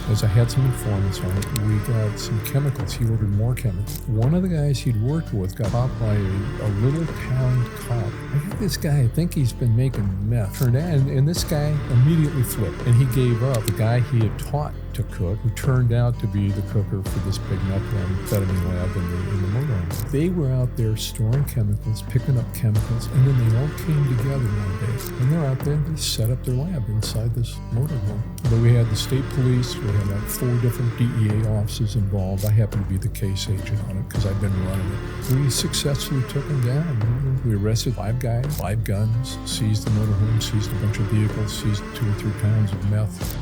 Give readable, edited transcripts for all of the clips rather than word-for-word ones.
as I had some informants on it, we got some chemicals. He ordered more chemicals. One of the guys he'd worked with got caught by a little town cop. I got this guy, I think he's been making meth. Turned out, and this guy immediately flipped, and he gave up. The guy he had taught to cook, who turned out to be the cooker for this big methamphetamine lab in the motorhome. They were out there storing chemicals, picking up chemicals, and then they all came together one day. And they're out there and they set up their lab inside this motorhome. But we had the state police, we had like 4 different DEA officers involved. I happened to be the case agent on it because I'd been running it. We successfully took them down. We arrested 5 guys, 5 guns, seized the motorhome, seized a bunch of vehicles, seized 2 or 3 pounds of meth.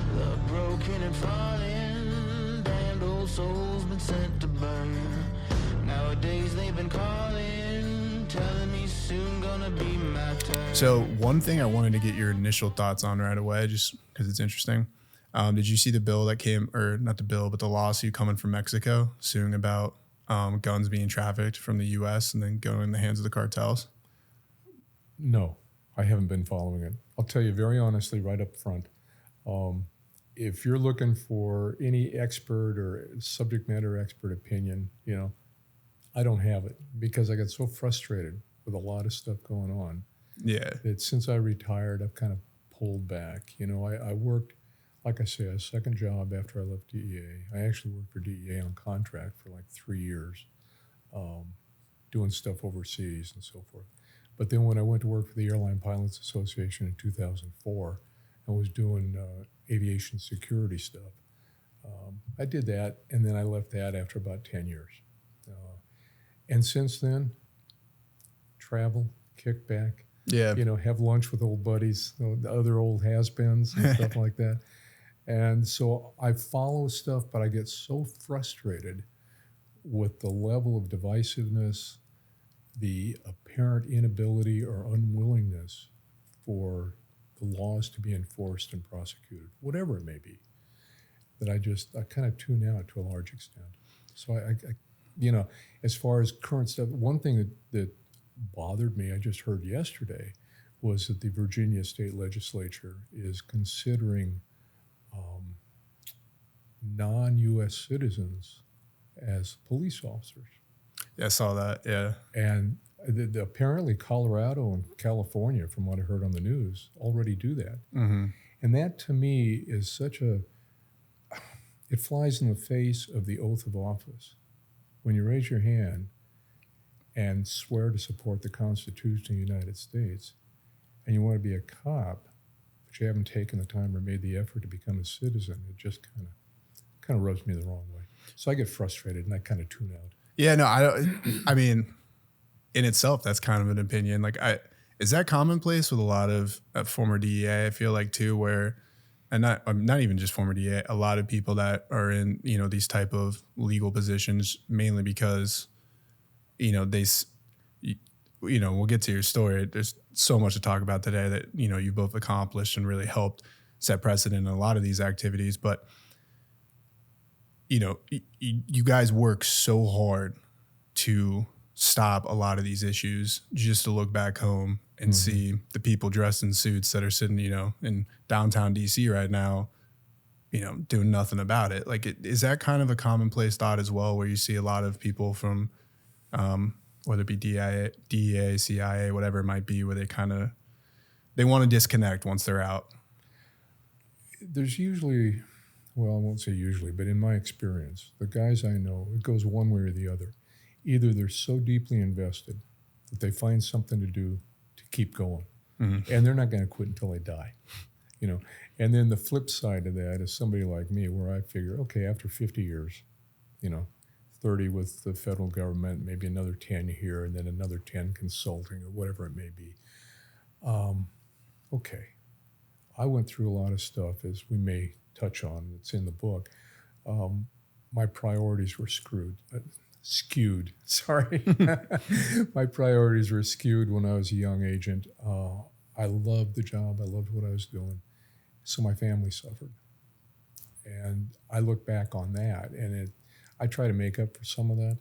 Broken and falling, damned old souls been sent to burn. Nowadays they've been calling, telling me soon gonna be my turn. So one thing I wanted to get your initial thoughts on right away, just because it's interesting. Did you see the bill that came, or not the bill, but the lawsuit coming from Mexico suing about guns being trafficked from the U.S. and then going in the hands of the cartels? No, I haven't been following it. I'll tell you very honestly right up front. If you're looking for any expert or subject matter expert opinion, I don't have it because I got so frustrated with a lot of stuff going on. Yeah. That since I retired, I've kind of pulled back. I worked, like I say, a second job after I left DEA. I actually worked for DEA on contract for like 3 years, doing stuff overseas and so forth. But then when I went to work for the Airline Pilots Association in 2004, I was doing aviation security stuff. I did that, and then I left that after about 10 years. And since then, travel, kick back, have lunch with old buddies, the other old has-beens and stuff like that. And so I follow stuff, but I get so frustrated with the level of divisiveness, the apparent inability or unwillingness for the laws to be enforced and prosecuted, whatever it may be, that I kind of tune out to a large extent. So I as far as current stuff, one thing that bothered me, I just heard yesterday, was that the Virginia state legislature is considering non-U.S. citizens as police officers. Yeah, I saw that, yeah. And apparently Colorado and California, from what I heard on the news, already do that. Mm-hmm. And that, to me, is it flies in the face of the oath of office. When you raise your hand and swear to support the Constitution of the United States, and you want to be a cop, but you haven't taken the time or made the effort to become a citizen, it just kind of rubs me the wrong way. So I get frustrated and I kind of tune out. Yeah, no, I mean, in itself, that's kind of an opinion. Like, is that commonplace with a lot of former DEA? I feel like too, where, and not even just former DEA, a lot of people that are in these type of legal positions, mainly because we'll get to your story. There's so much to talk about today that you both accomplished and really helped set precedent in a lot of these activities, but. You guys work so hard to stop a lot of these issues, just to look back home and see the people dressed in suits that are sitting, in downtown DC right now, doing nothing about it. Like, is that kind of a commonplace thought as well, where you see a lot of people from, whether it be DEA, CIA, whatever it might be, where they want to disconnect once they're out? There's usually... Well, I won't say usually, but in my experience, the guys I know, it goes one way or the other. Either they're so deeply invested that they find something to do to keep going, and they're not going to quit until they die, And then the flip side of that is somebody like me, where I figure, okay, after 50 years, 30 with the federal government, maybe another 10 here, and then another 10 consulting or whatever it may be. Okay, I went through a lot of stuff, as we may touch on, it's in the book. My priorities were skewed. Sorry. My priorities were skewed when I was a young agent. I loved the job. I loved what I was doing. So my family suffered. And I look back on that, and I try to make up for some of that,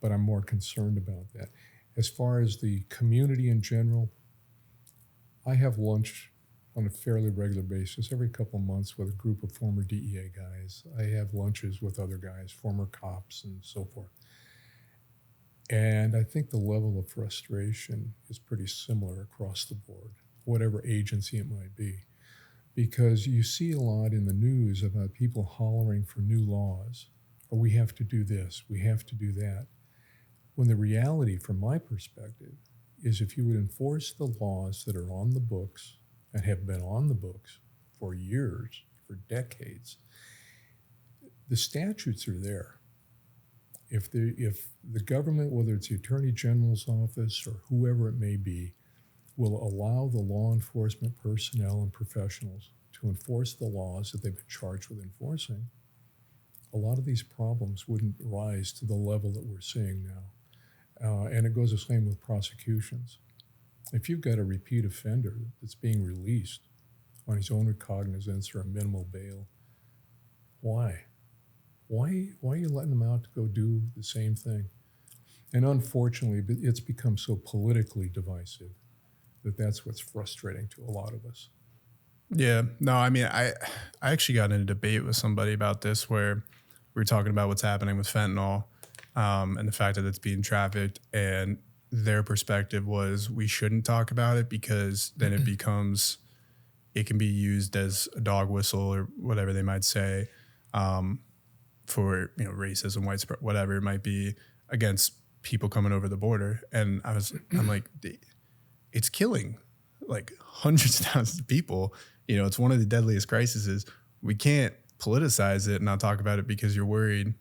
but I'm more concerned about that. As far as the community in general, I have lunch on a fairly regular basis, every couple of months, with a group of former DEA guys. I have lunches with other guys, former cops and so forth. And I think the level of frustration is pretty similar across the board, whatever agency it might be. Because you see a lot in the news about people hollering for new laws, or we have to do this, we have to do that. When the reality, from my perspective, is if you would enforce the laws that are on the books and have been on the books for years, for decades, the statutes are there. If the government, whether it's the Attorney General's office or whoever it may be, will allow the law enforcement personnel and professionals to enforce the laws that they've been charged with enforcing, a lot of these problems wouldn't rise to the level that we're seeing now. And it goes the same with prosecutions. If you've got a repeat offender that's being released on his own recognizance or a minimal bail, why? Why are you letting them out to go do the same thing? And unfortunately, it's become so politically divisive that's what's frustrating to a lot of us. Yeah, no, I mean, I actually got in a debate with somebody about this where we were talking about what's happening with fentanyl and the fact that it's being trafficked, and their perspective was we shouldn't talk about it because then it can be used as a dog whistle or whatever they might say for racism, white whatever it might be against people coming over the border. And I'm like, it's killing like hundreds of thousands of people. It's one of the deadliest crises. We can't politicize it and not talk about it because you're worried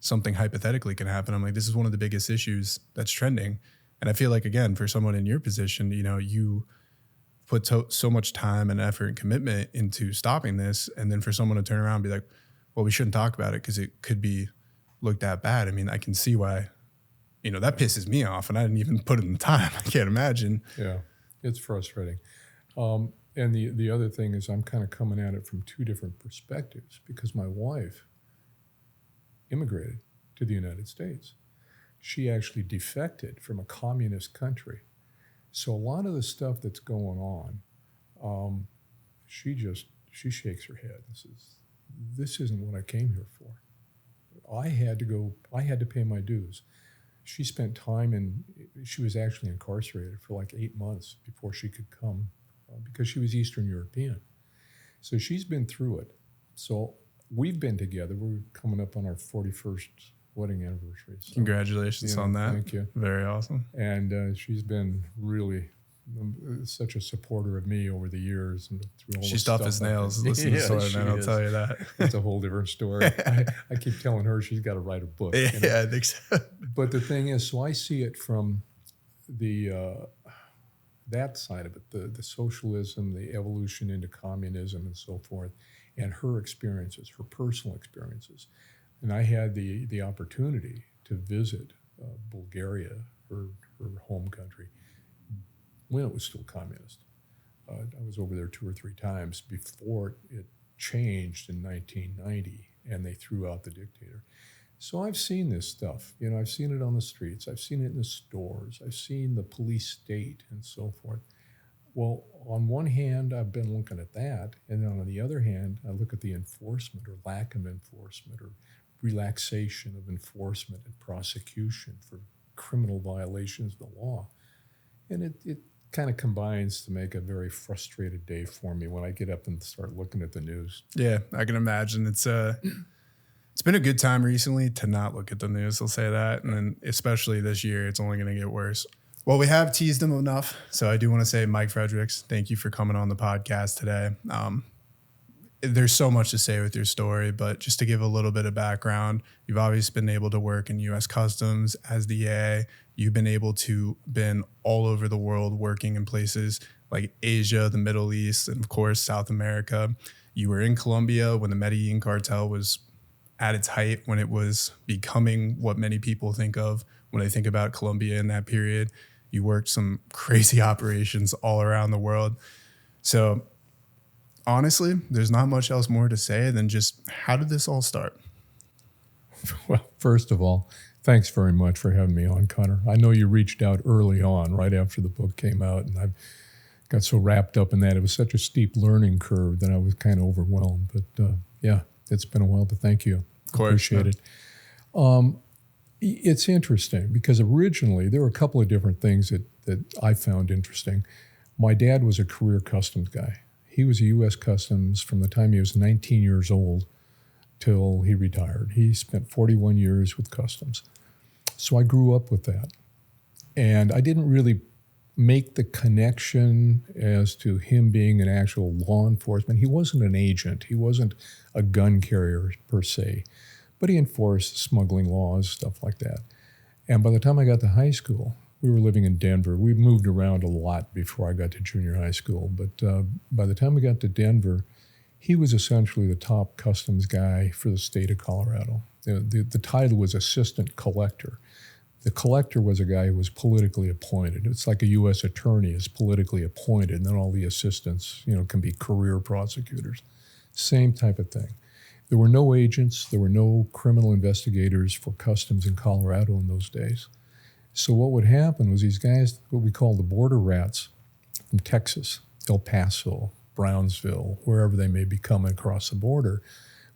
something hypothetically can happen. I'm like, this is one of the biggest issues that's trending. And I feel like, again, for someone in your position, you put so much time and effort and commitment into stopping this. And then for someone to turn around and be like, well, we shouldn't talk about it because it could be looked at bad. I mean, I can see why, that pisses me off, and I didn't even put in the time. I can't imagine. Yeah, it's frustrating. And the other thing is I'm kind of coming at it from two different perspectives because my wife immigrated to the United States. She actually defected from a communist country. So a lot of the stuff that's going on, she shakes her head. This isn't what I came here for. I had to pay my dues. She spent time she was actually incarcerated for like 8 months before she could come because she was Eastern European. So she's been through it. So we've been together. We're coming up on our 41st wedding anniversary. So, congratulations on that. Thank you. Very awesome. And she's been really such a supporter of me over the years. And through all she's tough as nails. Listen to story, man. I'll tell you that. It's a whole different story. I keep telling her she's got to write a book. Yeah, I think so. But the thing is, so I see it from that side of it, the socialism, the evolution into communism and so forth, and her experiences, her personal experiences. And I had the opportunity to visit Bulgaria, her home country, when it was still communist. I was over there 2 or 3 times before it changed in 1990 and they threw out the dictator. So I've seen this stuff. I've seen it on the streets. I've seen it in the stores. I've seen the police state and so forth. Well, on one hand, I've been looking at that. And then on the other hand, I look at the enforcement or lack of enforcement or relaxation of enforcement and prosecution for criminal violations of the law. And it kind of combines to make a very frustrated day for me when I get up and start looking at the news. Yeah, I can imagine. It's been a good time recently to not look at the news, I'll say that. And then especially this year, it's only going to get worse. Well, we have teased him enough. So I do want to say, Mike Fredericks, thank you for coming on the podcast today. There's so much to say with your story, but just to give a little bit of background, you've obviously been able to work in US Customs as DEA. You've been able to been all over the world working in places like Asia, the Middle East, and of course, South America. You were in Colombia when the Medellin cartel was at its height, when it was becoming what many people think of when they think about Colombia in that period. You worked some crazy operations all around the world. So honestly, there's not much else more to say than just how did this all start? Well, first of all, thanks very much for having me on, Connor. I know you reached out early on, right after the book came out, and I've got so wrapped up in that. It was such a steep learning curve that I was kind of overwhelmed. But yeah, it's been a while, but thank you. Of course. Appreciate it. It's interesting because originally there were a couple of different things that I found interesting. My dad was a career customs guy. He was a U.S. Customs from the time he was 19 years old till he retired. He spent 41 years with Customs. So I grew up with that. And I didn't really make the connection as to him being an actual law enforcement. He wasn't an agent. He wasn't a gun carrier per se. But he enforced smuggling laws, stuff like that. And by the time I got to high school, we were living in Denver. We moved around a lot before I got to junior high school. But by the time we got to Denver, he was essentially the top customs guy for the state of Colorado. The title was assistant collector. The collector was a guy who was politically appointed. It's like a U.S. attorney is politically appointed, and then all the assistants, can be career prosecutors. Same type of thing. There were no agents. There were no criminal investigators for customs in Colorado in those days. So what would happen was these guys, what we call the border rats from Texas, El Paso, Brownsville, wherever they may be coming across the border,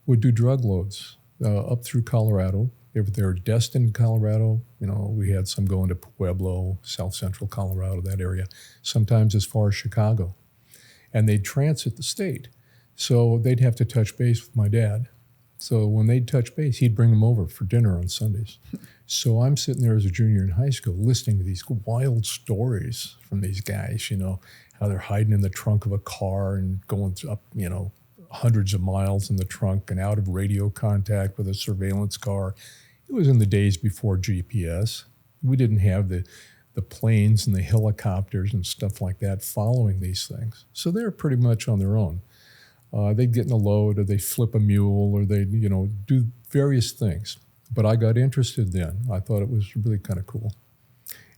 would do drug loads up through Colorado. If they were destined in Colorado, we had some going to Pueblo, south central Colorado, that area, sometimes as far as Chicago. And they'd transit the state. So they'd have to touch base with my dad. So when they'd touch base, he'd bring them over for dinner on Sundays. So I'm sitting there as a junior in high school listening to these wild stories from these guys, how they're hiding in the trunk of a car and going up, hundreds of miles in the trunk and out of radio contact with a surveillance car. It was in the days before GPS. We didn't have the planes and the helicopters and stuff like that following these things. So they're pretty much on their own. They'd get in a load, or they'd flip a mule, or they'd, do various things. But I got interested then. I thought it was really kind of cool.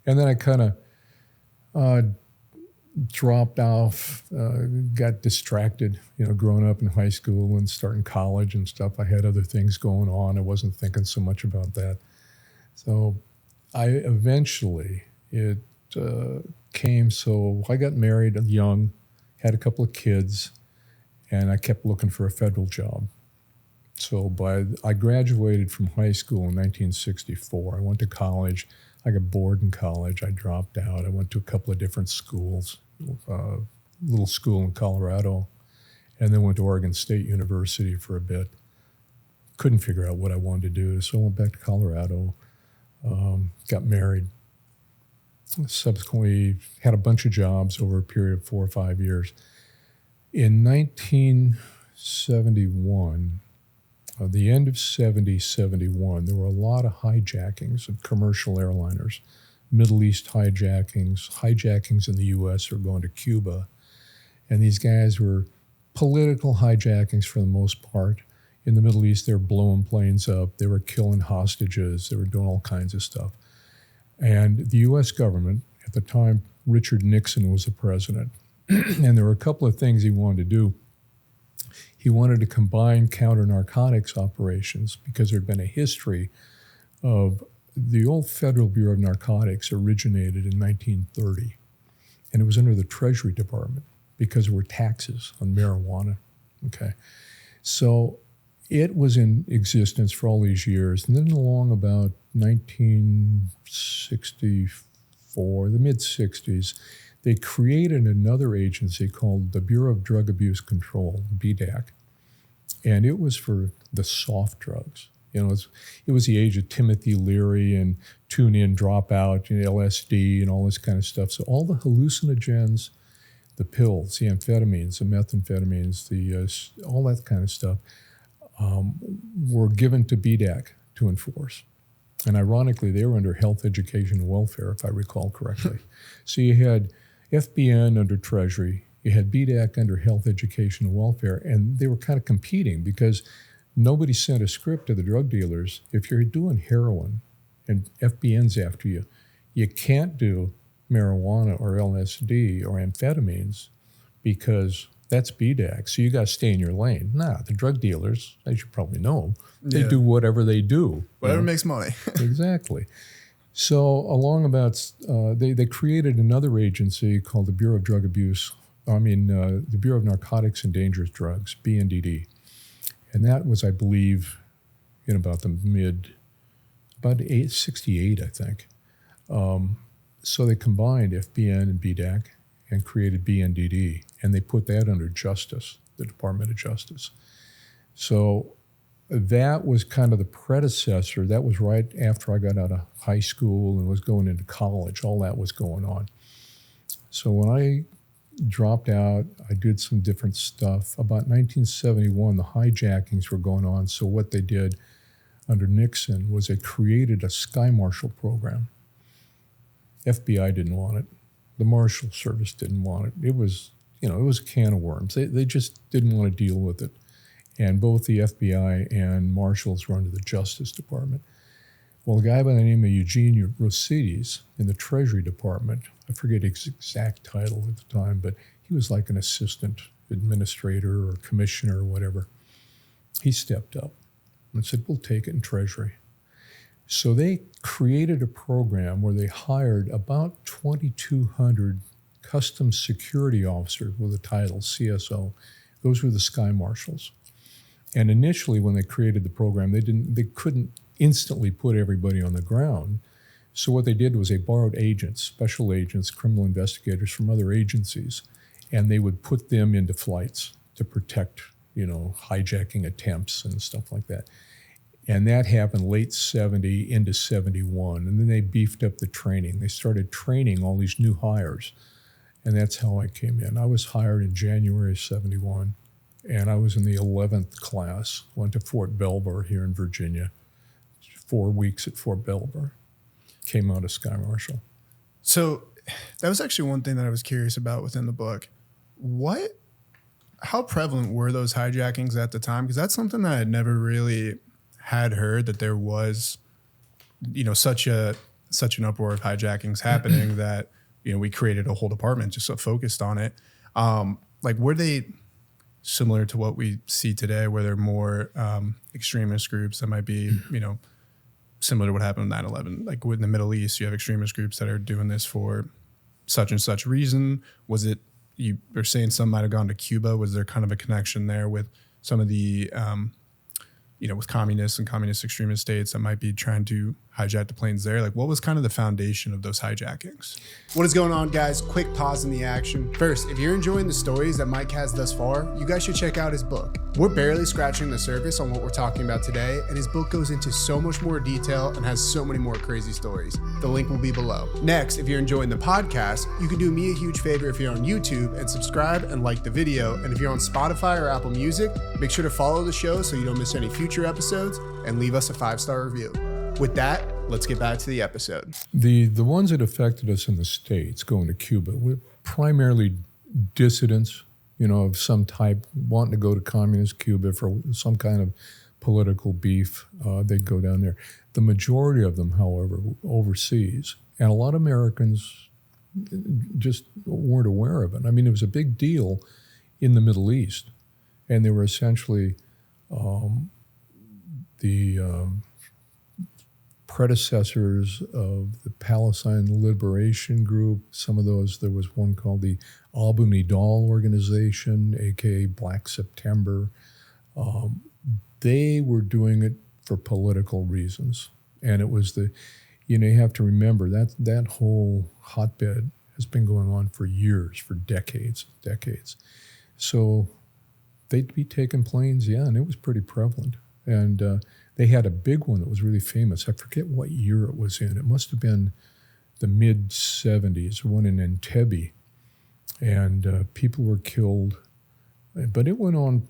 And then I kind of dropped off, got distracted, growing up in high school and starting college and stuff. I had other things going on. I wasn't thinking so much about that. So it came, so I got married young, had a couple of kids, and I kept looking for a federal job. So I graduated from high school in 1964. I went to college. I got bored in college. I dropped out. I went to a couple of different schools, little school in Colorado, and then went to Oregon State University for a bit. Couldn't figure out what I wanted to do, so I went back to Colorado, got married. Subsequently had a bunch of jobs over a period of 4 or 5 years. In 1971, the end of 71, there were a lot of hijackings of commercial airliners, Middle East hijackings in the U.S. or going to Cuba. And these guys were political hijackings for the most part. In the Middle East, they were blowing planes up. They were killing hostages. They were doing all kinds of stuff. And the U.S. government, at the time, Richard Nixon was the president. And there were a couple of things he wanted to do. He wanted to combine counter-narcotics operations because there had been a history of the old Federal Bureau of Narcotics originated in 1930. And it was under the Treasury Department because there were taxes on marijuana. Okay. So it was in existence for all these years. And then along about 1964, the mid-60s, they created another agency called the Bureau of Drug Abuse Control, BDAC, and it was for the soft drugs. It was the age of Timothy Leary and tune in, drop out, LSD and all this kind of stuff. So all the hallucinogens, the pills, the amphetamines, the methamphetamines, all that kind of stuff were given to BDAC to enforce. And ironically, they were under Health, Education, and Welfare, if I recall correctly. So you had FBN under Treasury, you had BDAC under Health, Education, and Welfare, and they were kind of competing because nobody sent a script to the drug dealers. If you're doing heroin and FBN's after you, you can't do marijuana or LSD or amphetamines because that's BDAC, so you got to stay in your lane. The drug dealers, as you probably know, they do whatever they do. Whatever makes money. Exactly. So along about, they created another agency called the Bureau of Drug Abuse. The Bureau of Narcotics and Dangerous Drugs, BNDD. And that was, I believe, in about about 68, I think. So they combined FBN and BDAC and created BNDD, and they put that under Justice, the Department of Justice. So that was kind of the predecessor. That was right after I got out of high school and was going into college. All that was going on. So when I dropped out, I did some different stuff. About 1971, the hijackings were going on. So what they did under Nixon was they created a Sky Marshal program. FBI didn't want it. The Marshal Service didn't want it. It was, it was a can of worms. They just didn't want to deal with it. And both the FBI and Marshals were under the Justice Department. Well, a guy by the name of Eugene Rosides in the Treasury Department, I forget his exact title at the time, but he was like an assistant administrator or commissioner or whatever. He stepped up and said, we'll take it in Treasury. So they created a program where they hired about 2,200 customs security officers with the title CSO. Those were the Sky Marshals. And initially when they created the program, they couldn't instantly put everybody on the ground. So what they did was they borrowed agents, special agents, criminal investigators from other agencies, and they would put them into flights to protect, hijacking attempts and stuff like that. And that happened late 70 into 71. And then they beefed up the training. They started training all these new hires. And that's how I came in. I was hired in January of 71. And I was in the 11th class, went to Fort Belvoir here in Virginia, 4 weeks at Fort Belvoir, came out of Sky Marshal. So that was actually one thing that I was curious about within the book. How prevalent were those hijackings at the time? Because that's something that I had never really had heard, that there was, such an uproar of hijackings happening that, we created a whole department just so focused on it. Were they similar to what we see today, where there are more extremist groups that might be, similar to what happened in 9/11? Like in the Middle East, you have extremist groups that are doing this for such and such reason. Was it, you were saying some might have gone to Cuba? Was there kind of a connection there with some of the, with communists and communist extremist states that might be trying to hijack the planes there? Like, what was kind of the foundation of those hijackings? What is going on, guys? Quick pause in the action. First, if you're enjoying the stories that Mike has thus far, you guys should check out his book. We're barely scratching the surface on what we're talking about today, and his book goes into so much more detail and has so many more crazy stories. The link will be below. Next, if you're enjoying the podcast, you can do me a huge favor if you're on YouTube and subscribe and like the video. And if you're on Spotify or Apple Music, make sure to follow the show so you don't miss any future episodes, and leave us a 5-star review. With that, let's get back to the episode. The ones that affected us in the States going to Cuba were primarily dissidents, of some type, wanting to go to communist Cuba for some kind of political beef. They'd go down there. The majority of them, however, were overseas. And a lot of Americans just weren't aware of it. I mean, it was a big deal in the Middle East. And they were essentially the predecessors of the Palestine Liberation Group. Some of those, there was one called the Abu Nidal Organization, aka Black September. They were doing it for political reasons. And it was you have to remember that whole hotbed has been going on for years, for decades. So they'd be taking planes, and it was pretty prevalent. And they had a big one that was really famous. I forget what year it was in. It must have been the mid-'70s, one in Entebbe. And people were killed. But it went on,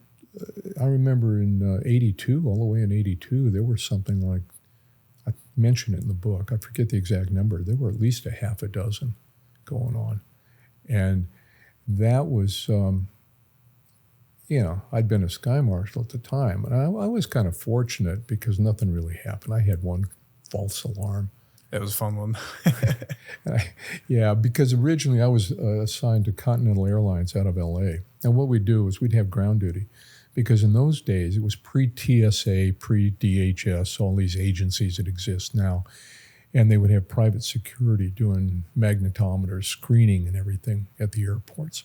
I remember in 82, all the way in 82, there were something like, I mentioned it in the book, I forget the exact number. There were at least a half a dozen going on. And that was... I'd been a Sky Marshal at the time, and I was kind of fortunate because nothing really happened. I had one false alarm. That was a fun one. Because originally I was assigned to Continental Airlines out of L.A. And what we'd do is we'd have ground duty, because in those days it was pre-TSA, pre-DHS, all these agencies that exist now. And they would have private security doing magnetometers, screening and everything at the airports.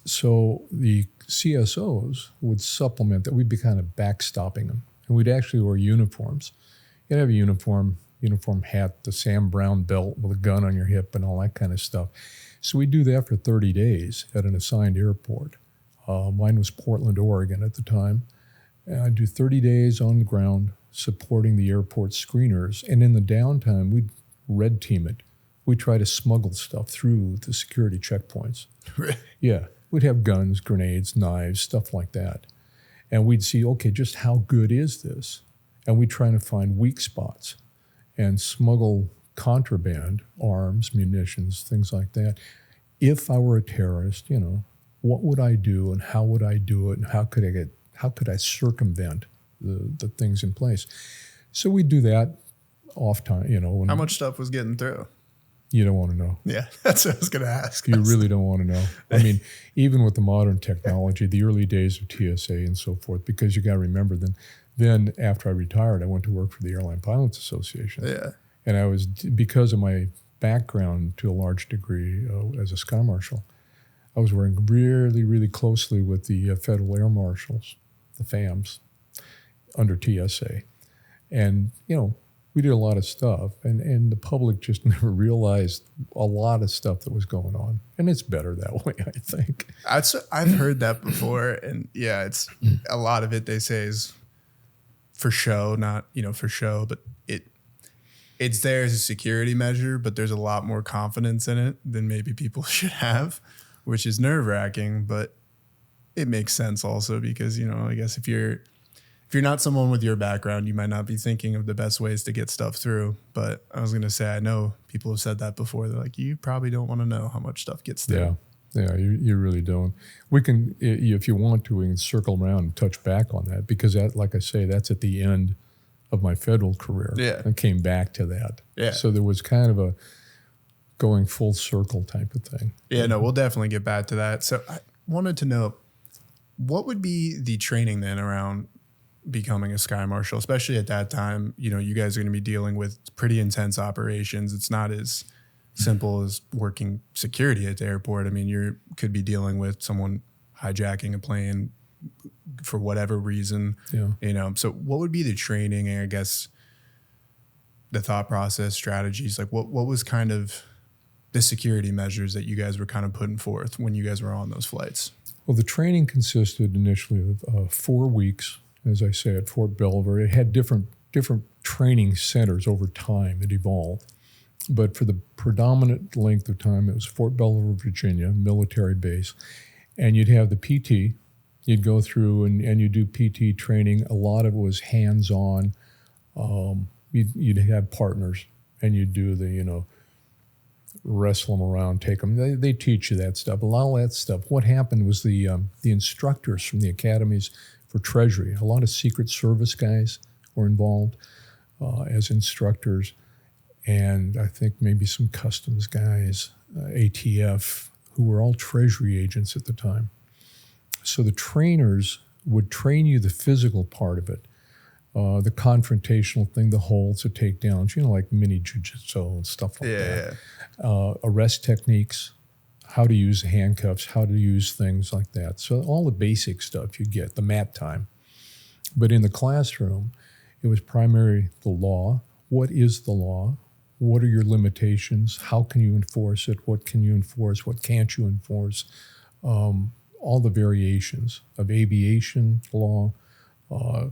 So the CSOs would supplement that. We'd be kind of backstopping them. And we'd actually wear uniforms. You'd have a uniform hat, the Sam Brown belt with a gun on your hip and all that kind of stuff. So we'd do that for 30 days at an assigned airport. Mine was Portland, Oregon at the time. And I'd do 30 days on the ground supporting the airport screeners. And in the downtime, we'd red team it. We'd try to smuggle stuff through the security checkpoints. Yeah. We'd have guns, grenades, knives, stuff like that. And we'd see, okay, just how good is this? And we'd try to find weak spots and smuggle contraband, arms, munitions, things like that. If I were a terrorist, what would I do and how would I do it and how could I circumvent the things in place? So we'd do that off time, How much stuff was getting through? You don't want to know. Yeah, that's what I was going to ask. You really don't want to know. I mean, even with the modern technology, the early days of TSA and so forth, because you got to remember then after I retired, I went to work for the Airline Pilots Association. Yeah. And I was, because of my background to a large degree as a Sky Marshal, I was working really, really closely with the Federal Air Marshals, the FAMs, under TSA. And, we did a lot of stuff, and the public just never realized a lot of stuff that was going on. And it's better that way, I think. I've heard that before, and yeah, it's a lot of it they say is for show, not, for show, but it's there as a security measure, but there's a lot more confidence in it than maybe people should have, which is nerve-wracking, but it makes sense also because, I guess if you're not someone with your background, you might not be thinking of the best ways to get stuff through. But I was going to say, I know people have said that before. They're like, you probably don't want to know how much stuff gets through. Yeah, you really don't. We can, if you want to, we can circle around and touch back on that because that, like I say, that's at the end of my federal career. Yeah. I came back to that. Yeah. So there was kind of a going full circle type of thing. Yeah, no, we'll definitely get back to that. So I wanted to know, what would be the training then around becoming a Sky Marshal, especially at that time? You guys are going to be dealing with pretty intense operations. It's not as simple as working security at the airport. I mean, you could be dealing with someone hijacking a plane for whatever reason. Yeah. So what would be the training and I guess the thought process, strategies? Like what was kind of the security measures that you guys were kind of putting forth when you guys were on those flights? Well, the training consisted initially of 4 weeks, as I say, at Fort Belvoir. It had different training centers over time. It evolved. But for the predominant length of time, it was Fort Belvoir, Virginia, military base. And you'd have the PT. You'd go through and you do PT training. A lot of it was hands-on. You'd have partners, and you'd do the, wrestle them around, take them. They teach you that stuff. A lot of that stuff. What happened was the instructors from the academies for Treasury, a lot of Secret Service guys were involved as instructors, and I think maybe some Customs guys, ATF, who were all Treasury agents at the time. So the trainers would train you the physical part of it, the confrontational thing, the holds, the takedowns, like mini jiu-jitsu and stuff like that. Arrest techniques, how to use handcuffs, how to use things like that. So all the basic stuff you get, the mat time. But in the classroom, it was primarily the law. What is the law? What are your limitations? How can you enforce it? What can you enforce? What can't you enforce? All the variations of aviation law,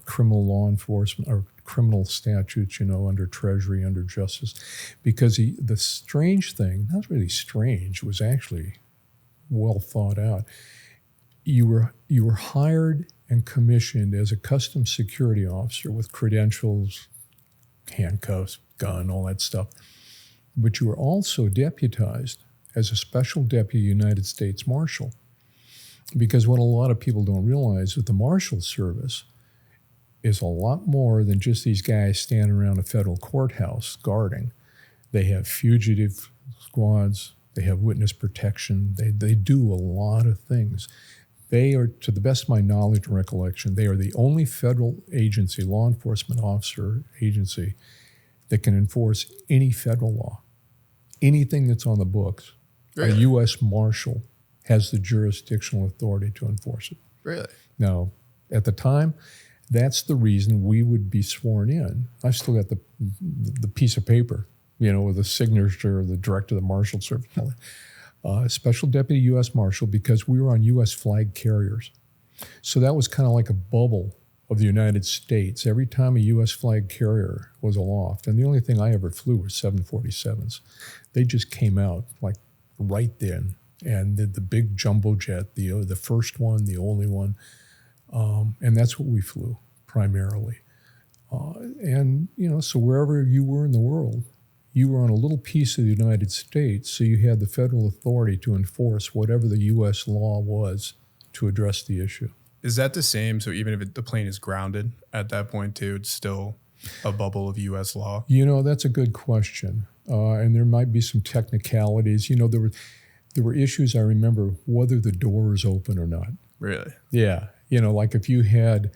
criminal law enforcement, or criminal statutes, under Treasury, under Justice. Because the strange thing, not really strange, it was actually well thought out. You were hired and commissioned as a customs security officer with credentials, handcuffs, gun, all that stuff. But you were also deputized as a special deputy United States Marshal. Because what a lot of people don't realize is the Marshal Service is a lot more than just these guys standing around a federal courthouse guarding. They have fugitive squads. They have witness protection. They do a lot of things. They are, to the best of my knowledge and recollection, they are the only federal agency, law enforcement officer agency, that can enforce any federal law, anything that's on the books. Really? A US Marshal has the jurisdictional authority to enforce it. Really? Now, at the time, that's the reason we would be sworn in. I still got the piece of paper, with the signature of the director of the Marshal Service. Special Deputy U.S. Marshal, because we were on U.S. flag carriers. So that was kind of like a bubble of the United States. Every time a U.S. flag carrier was aloft, and the only thing I ever flew was 747s. They just came out like right then, and the big jumbo jet, the first one, the only one, and that's what we flew primarily. So wherever you were in the world, you were on a little piece of the United States, so you had the federal authority to enforce whatever the U.S. law was to address the issue. Is that the same? So even if the plane is grounded at that point too, it's still a bubble of U.S. law? That's a good question. And there might be some technicalities. There were issues, I remember, whether the door is open or not. Really? Yeah. Like if you had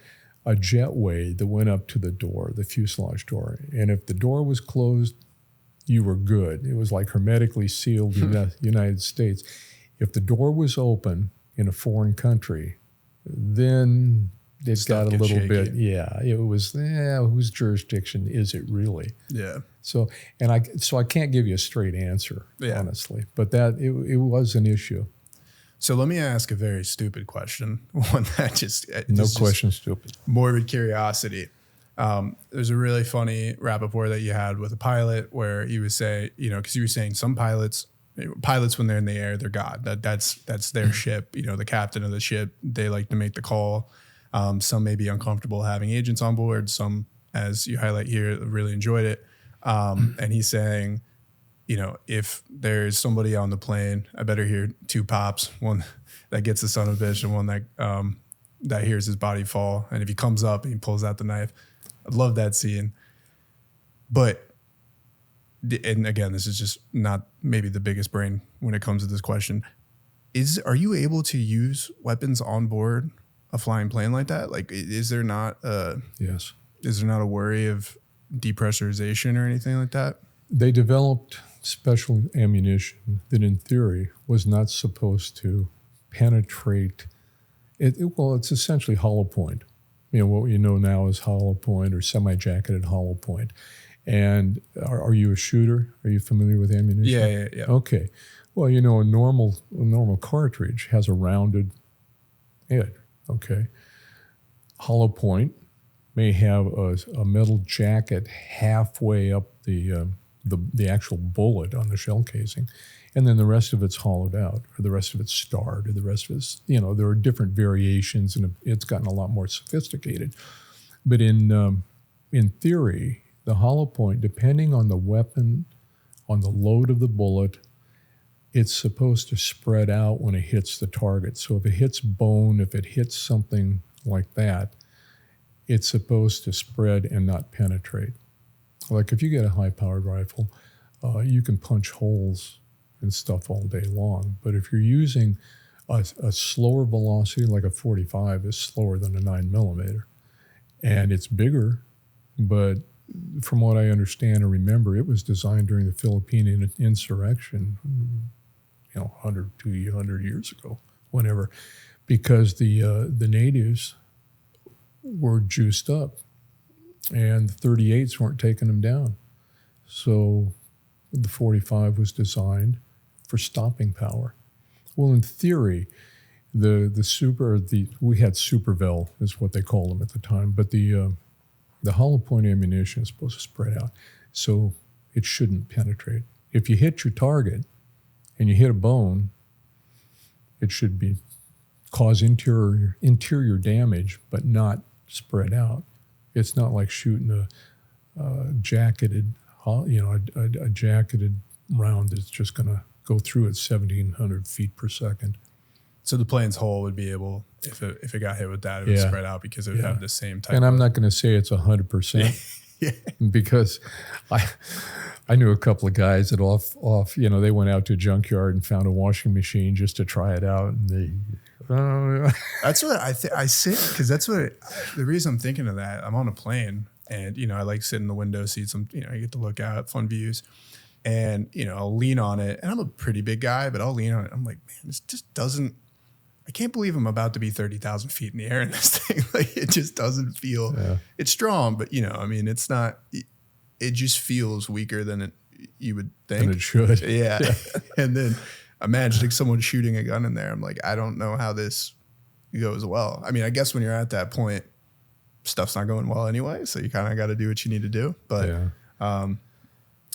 a jetway that went up to the door, the fuselage door, and if the door was closed, you were good. It was like hermetically sealed United States. If the door was open in a foreign country, then it Stuff got a gets little shaky. bit, it was, whose jurisdiction is it really? Yeah. So I can't give you a straight answer, honestly, but that it was an issue. So let me ask a very stupid question. One that just No question stupid. morbid curiosity. There's a really funny rapport that you had with a pilot where he was saying, because you were saying some pilots when they're in the air, they're God. That's their ship. The captain of the ship, they like to make the call. Some may be uncomfortable having agents on board. Some, as you highlight here, really enjoyed it. And he's saying, if there's somebody on the plane, I better hear two pops, one that gets the son of a bitch and one that hears his body fall. And if he comes up and he pulls out the knife, I love that scene. But, and again, this is just not maybe the biggest brain when it comes to this question. Are you able to use weapons on board a flying plane like that? Like, is there not Yes. Is there not a worry of depressurization or anything like that? They developed special ammunition that, in theory, was not supposed to penetrate. It's essentially hollow point. What we know now is hollow point or semi-jacketed hollow point. And are you a shooter? Are you familiar with ammunition? Yeah. Okay. Well, a normal cartridge has a rounded head. Okay. Hollow point may have a metal jacket halfway up the actual bullet on the shell casing, and then the rest of it's hollowed out, or the rest of it's starred, or the rest of it's, there are different variations, and it's gotten a lot more sophisticated. But in theory, the hollow point, depending on the weapon, on the load of the bullet, it's supposed to spread out when it hits the target. So if it hits bone, if it hits something like that, it's supposed to spread and not penetrate. Like if you get a high-powered rifle, you can punch holes and stuff all day long. But if you're using a slower velocity, like a 45 is slower than a 9mm, and it's bigger, but from what I understand or remember, it was designed during the Philippine insurrection, 100, 200 years ago, whenever, because the natives were juiced up, and the 38s weren't taking them down. So the 45 was designed for stopping power. Well, in theory, we had Supervel is what they called them at the time, but the hollow point ammunition is supposed to spread out, so it shouldn't penetrate. If you hit your target and you hit a bone, it should cause interior damage, but not spread out. It's not like shooting a jacketed round that's just going to go through at 1,700 feet per second. So the plane's hull would be able, if it got hit with that, it would spread out because it would have the same type. And I'm not going to say it's 100%, because I knew a couple of guys that they went out to a junkyard and found a washing machine just to try it out, and they. That's what I say, because that's what the reason I'm thinking of that. I'm on a plane And, you know, I like sitting in the window seats. You know, I get to look out, fun views. And, you know, I'll lean on it. And I'm a pretty big guy, but I'll lean on it. I'm like, man, this just doesn't, I can't believe I'm about to be 30,000 feet in the air in this thing. Like, it just doesn't feel, it's strong, but, you know, I mean, it's not, it just feels weaker than you would think. And it should. Yeah. And then imagining someone shooting a gun in there, I'm like, I don't know how this goes well. I mean, I guess when you're at that point, stuff's not going well anyway. So you kind of got to do what you need to do. But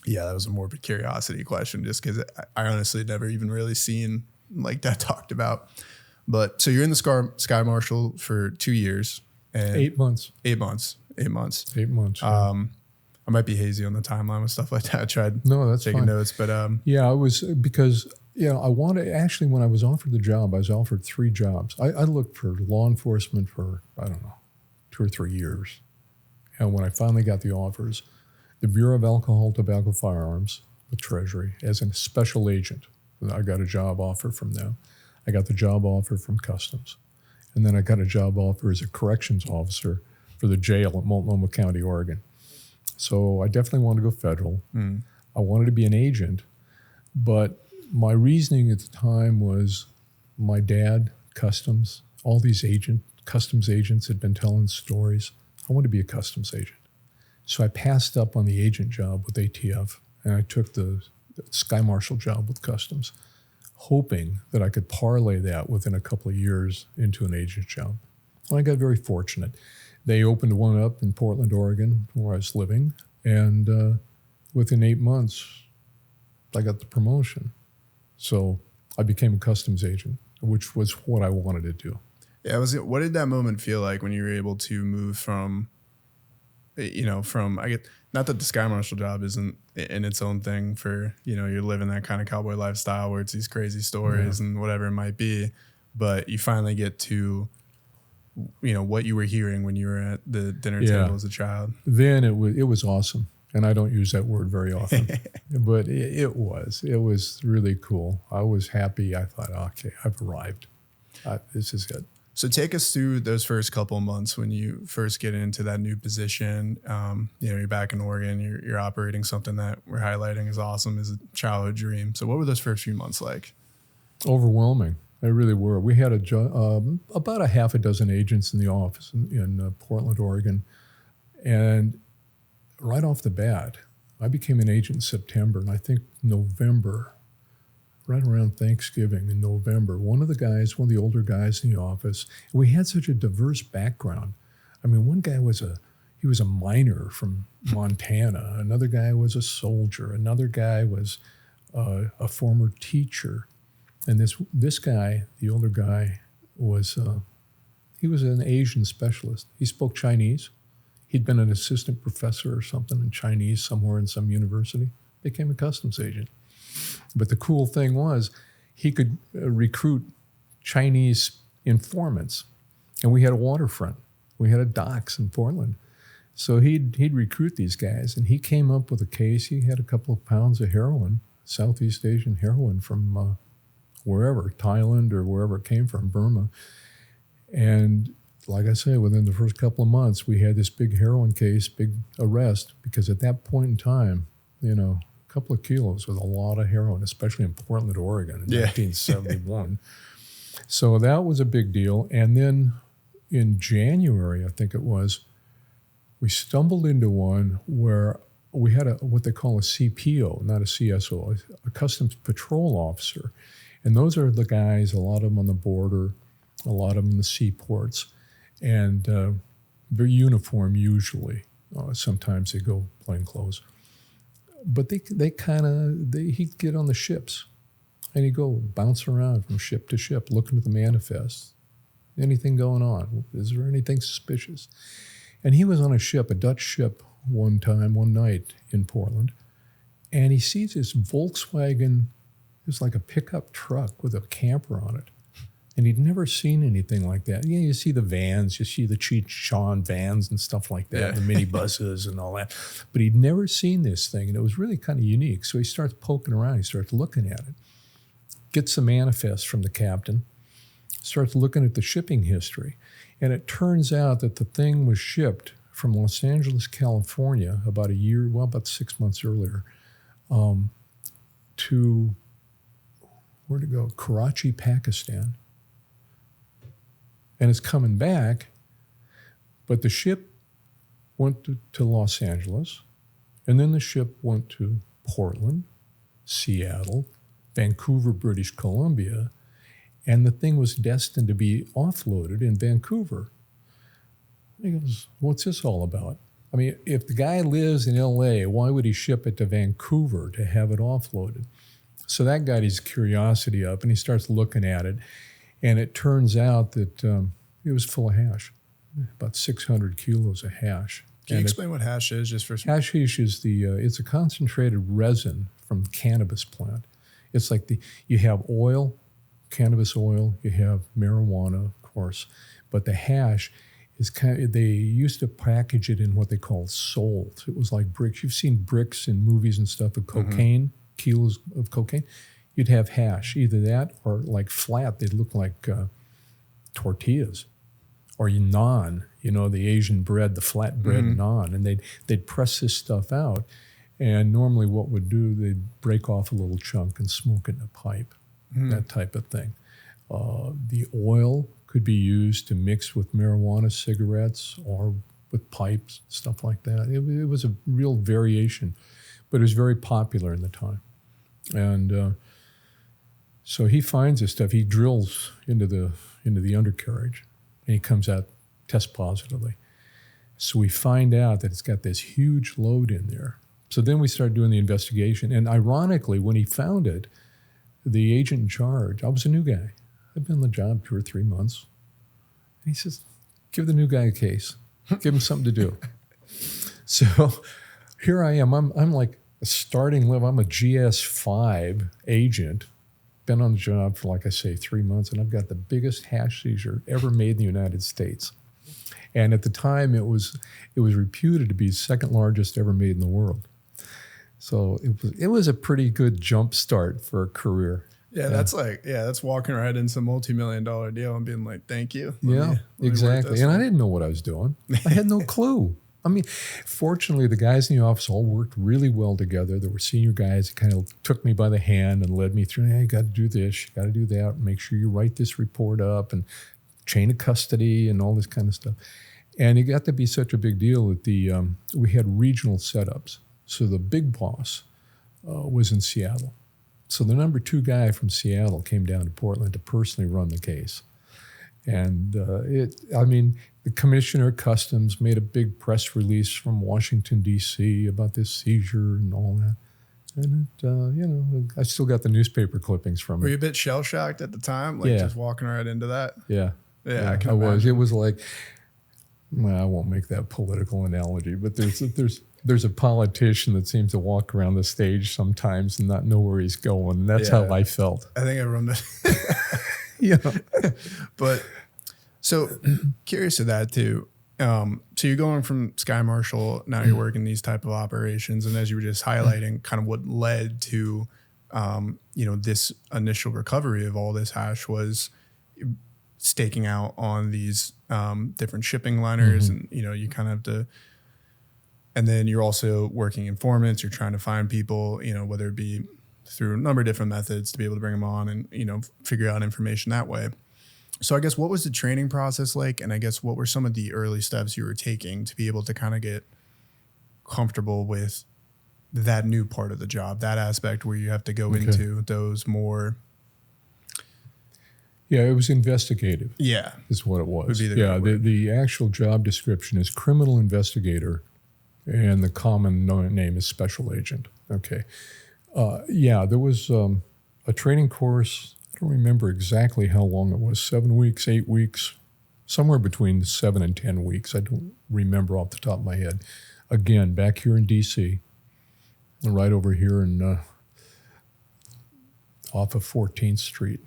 yeah, that was a morbid curiosity question just because I honestly never even really seen like that talked about. But so you're in the Sky Marshal for 2 years. And 8 months. 8 months. 8 months. 8 months. Yeah. I might be hazy on the timeline with stuff like that. I tried that's taking fine. notes, but yeah, I was because I wanted actually when I was offered the job, I was offered 3 jobs. I looked for law enforcement for I don't know 2 or 3 years, and when I finally got the offers, the Bureau of Alcohol, Tobacco, Firearms, the Treasury, as a special agent, I got a job offer from them. I got the job offer from Customs, and then I got a job offer as a corrections officer for the jail at Multnomah County, Oregon. So I definitely wanted to go federal. I wanted to be an agent, but my reasoning at the time was my dad, Customs, all these Customs agents had been telling stories. I wanted to be a Customs agent. So I passed up on the agent job with ATF, and I took the Sky Marshal job with Customs, hoping that I could parlay that within a couple of years into an agent job. And I got very fortunate. They opened one up in Portland, Oregon, where I was living, and within 8 months, I got the promotion. So I became a Customs agent, which was what I wanted to do. Yeah, what did that moment feel like when you were able to move from, you know, not that the Sky Marshal job isn't in its own thing for, you know, you're living that kind of cowboy lifestyle where it's these crazy stories and whatever it might be, but you finally get to, you know, what you were hearing when you were at the dinner table as a child. Then it was awesome. And I don't use that word very often, but it was really cool. I was happy. I thought, okay, I've arrived. This is it. So take us through those first couple of months when you first get into that new position. You know, you're back in Oregon, you're operating something that we're highlighting as awesome as a childhood dream. So what were those first few months like? Overwhelming. They really were. We had about a half a dozen agents in the office in Portland, Oregon. And right off the bat, I became an agent in September, and I think November, right around Thanksgiving in November, one of the older guys in the office, and we had such a diverse background. I mean, one guy was a miner from Montana. Another guy was a soldier. Another guy was a former teacher. And this guy, the older guy, he was an Asian specialist. He spoke Chinese. He'd been an assistant professor or something in Chinese somewhere in some university. Became a Customs agent. But the cool thing was he could recruit Chinese informants. And we had a waterfront. We had a docks in Portland. So he'd recruit these guys. And he came up with a case. He had a couple of pounds of heroin, Southeast Asian heroin from wherever, Thailand or wherever it came from, Burma. And like I say, within the first couple of months, we had this big heroin case, big arrest, because at that point in time, you know, a couple of kilos was a lot of heroin, especially in Portland, Oregon in 1971. So that was a big deal. And then in January, I think it was, we stumbled into one where we had what they call a CPO, not a CSO, a Customs Patrol Officer. And those are the guys, a lot of them on the border, a lot of them in the seaports, and they're uniform usually. Sometimes they go plain clothes. But he'd get on the ships, and he'd go bounce around from ship to ship, looking at the manifests. Anything going on? Is there anything suspicious? And he was on a ship, a Dutch ship, one night in Portland, and he sees this Volkswagen. It's like a pickup truck with a camper on it. And he'd never seen anything like that. You know, you see the vans, you see the Cheech Chong vans and stuff like that, the minibuses and all that. But he'd never seen this thing, and it was really kind of unique. So he starts poking around, he starts looking at it, gets the manifest from the captain, starts looking at the shipping history. And it turns out that the thing was shipped from Los Angeles, California, about 6 months earlier, to, where'd it go? Karachi, Pakistan. And it's coming back, but the ship went to Los Angeles, and then the ship went to Portland, Seattle, Vancouver, British Columbia, and the thing was destined to be offloaded in Vancouver. He goes, what's this all about? I mean, if the guy lives in LA, why would he ship it to Vancouver to have it offloaded? So that got his curiosity up, and he starts looking at it, and it turns out that it was full of hash, about 600 kilos of hash. Can you explain what hash is, just for Hashish is it's a concentrated resin from the cannabis plant. It's like you have oil, cannabis oil, you have marijuana, of course, but the hash is they used to package it in what they call soles. It was like bricks. You've seen bricks in movies and stuff of cocaine, kilos of cocaine. You'd have hash, either that or like flat. They'd look like tortillas, or naan. You know, the Asian bread, the flat bread naan, and they'd press this stuff out. And normally, what would do, they'd break off a little chunk and smoke it in a pipe, that type of thing. The oil could be used to mix with marijuana, cigarettes, or with pipes, stuff like that. It was a real variation, but it was very popular in the time. And so he finds this stuff. He drills into the undercarriage, and he comes out test positively. So we find out that it's got this huge load in there. So then we start doing the investigation. And ironically, when he found it, the agent in charge, I was a new guy. I'd been on the job 2 or 3 months. And he says, give the new guy a case. Give him something to do. So here I am. I'm like a starting level. I'm a GS5 agent. Been on the job for, like I say, 3 months. And I've got the biggest hash seizure ever made in the United States. And at the time, it was reputed to be the second largest ever made in the world. So it was a pretty good jump start for a career. Yeah, that's walking right into a multi-million-dollar deal and being like, thank you. Let me exactly. And I didn't know what I was doing. I had no clue. I mean, fortunately, the guys in the office all worked really well together. There were senior guys that kind of took me by the hand and led me through, hey, you got to do this, you got to do that, make sure you write this report up, and chain of custody and all this kind of stuff. And it got to be such a big deal that we had regional setups. So the big boss was in Seattle. So the number 2 guy from Seattle came down to Portland to personally run the case. And the commissioner of customs made a big press release from Washington, D.C. about this seizure and all that. And I still got the newspaper clippings from it. Were you a bit shell-shocked at the time? Just walking right into that? Yeah. Yeah, I was. It was like, well, I won't make that political analogy, but there's a politician that seems to walk around the stage sometimes and not know where he's going. And that's how I felt. I think everyone does. But so curious to that too. So you're going from Sky Marshal, now you're working these type of operations. And as you were just highlighting kind of what led to, this initial recovery of all this hash was staking out on these different shipping liners, and you kind of have to, and then you're also working informants. You're trying to find people, whether it be through a number of different methods to be able to bring them on and figure out information that way. So I guess what was the training process like, and I guess what were some of the early steps you were taking to be able to kind of get comfortable with that new part of the job, that aspect where you have to go into those more. Yeah, it was investigative. Yeah, is what it was. Would be the actual job description is criminal investigator, and the common name is special agent. Okay. There was a training course. I don't remember exactly how long it was, 7 weeks, 8 weeks, somewhere between 7 and 10 weeks. I don't remember off the top of my head. Again, back here in D.C., right over here off of 14th Street.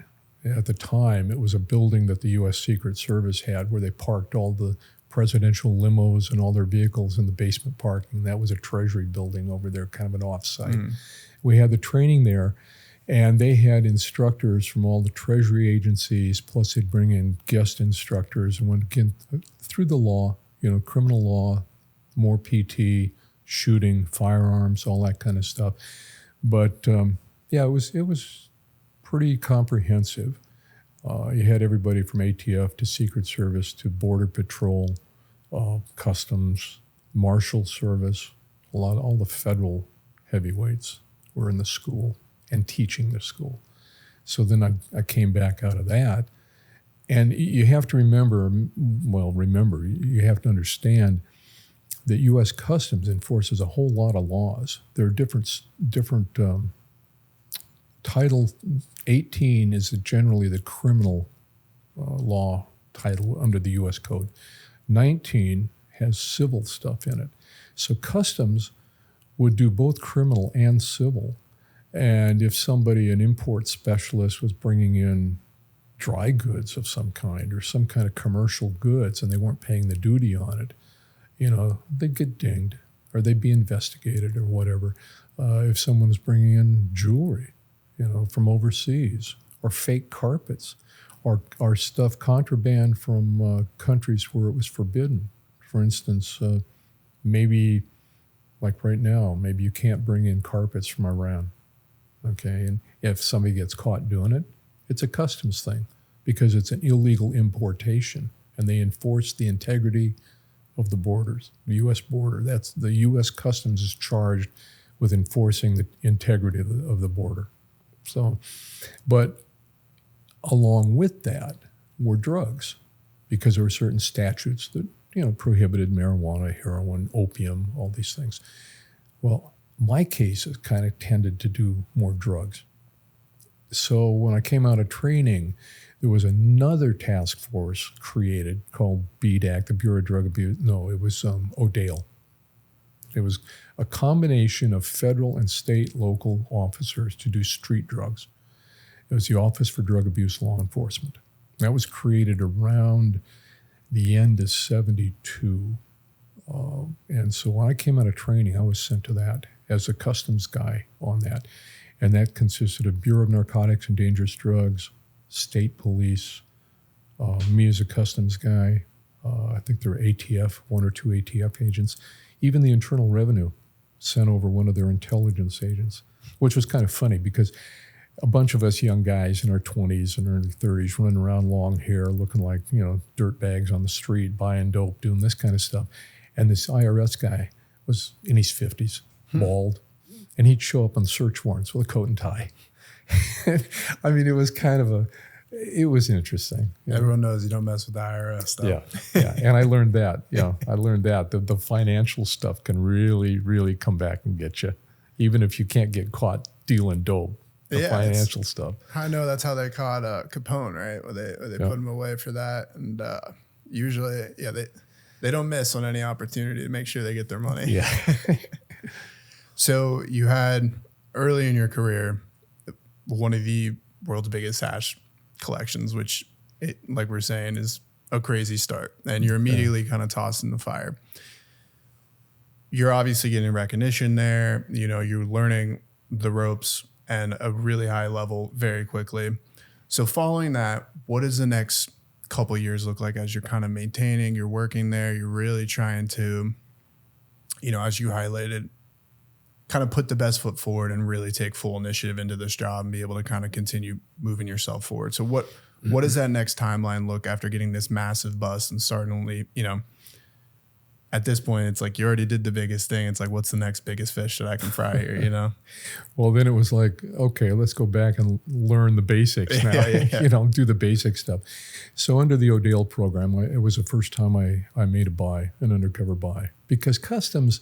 At the time, it was a building that the U.S. Secret Service had where they parked all the presidential limos and all their vehicles in the basement parking. That was a Treasury building over there, kind of an off-site. We had the training there, and they had instructors from all the Treasury agencies, plus they'd bring in guest instructors and went again through the law, criminal law, more PT, shooting, firearms, all that kind of stuff. But yeah, it was pretty comprehensive. You had everybody from ATF to Secret Service to Border Patrol, Customs, Marshal Service. All the federal heavyweights were in the school and teaching the school. So then I came back out of that. And you have to you have to understand that U.S. Customs enforces a whole lot of laws. There are different Title 18 is generally the criminal law title under the U.S. Code. 19 has civil stuff in it. So Customs would do both criminal and civil. And if an import specialist was bringing in dry goods of some kind or some kind of commercial goods and they weren't paying the duty on it, they'd get dinged or they'd be investigated or whatever. If someone was bringing in jewelry, from overseas, or fake carpets, or stuff contraband from countries where it was forbidden. For instance, maybe like right now, maybe you can't bring in carpets from Iran. Okay, and if somebody gets caught doing it, it's a customs thing because it's an illegal importation, and they enforce the integrity of the borders, the U.S. border. That's the U.S. Customs is charged with enforcing the integrity of the border. So, but along with that were drugs, because there were certain statutes that prohibited marijuana, heroin, opium, all these things. Well, my cases kind of tended to do more drugs. So when I came out of training, there was another task force created called BDAC, the Bureau of Drug Abuse. No, it was ODALE. It was a combination of federal and state local officers to do street drugs. It was the Office for Drug Abuse Law Enforcement. That was created around the end of 72. And so when I came out of training, I was sent to that as a customs guy on that. And that consisted of Bureau of Narcotics and Dangerous Drugs, state police, me as a customs guy. I think there were ATF, one or two ATF agents. Even the Internal Revenue sent over one of their intelligence agents, which was kind of funny because a bunch of us young guys in our 20s and early 30s running around long hair, looking like, dirt bags on the street, buying dope, doing this kind of stuff. And this IRS guy was in his 50s, bald, and he'd show up on search warrants with a coat and tie. I mean, it was it was interesting. Everyone knows you don't mess with the IRS stuff. Yeah. And I learned that. I learned that the financial stuff can really, really come back and get you, even if you can't get caught dealing dope. The financial stuff. I know that's how they caught Capone, right? Where they put him away for that, and usually, they don't miss on any opportunity to make sure they get their money. Yeah. So you had early in your career one of the world's biggest hash collections, which, like we're saying, is a crazy start, and you're immediately kind of tossed in the fire. You're obviously getting recognition there. You're learning the ropes and a really high level very quickly. So following that, what does the next couple of years look like as you're kind of maintaining, you're working there, you're really trying to, as you highlighted, kind of put the best foot forward and really take full initiative into this job and be able to kind of continue moving yourself forward. So what does that next timeline look after getting this massive bust and starting only, at this point, it's like you already did the biggest thing. It's like, what's the next biggest fish that I can fry here, Well, then it was like, okay, let's go back and learn the basics now, do the basic stuff. So under the ODALE program, it was the first time I made an undercover buy, because customs,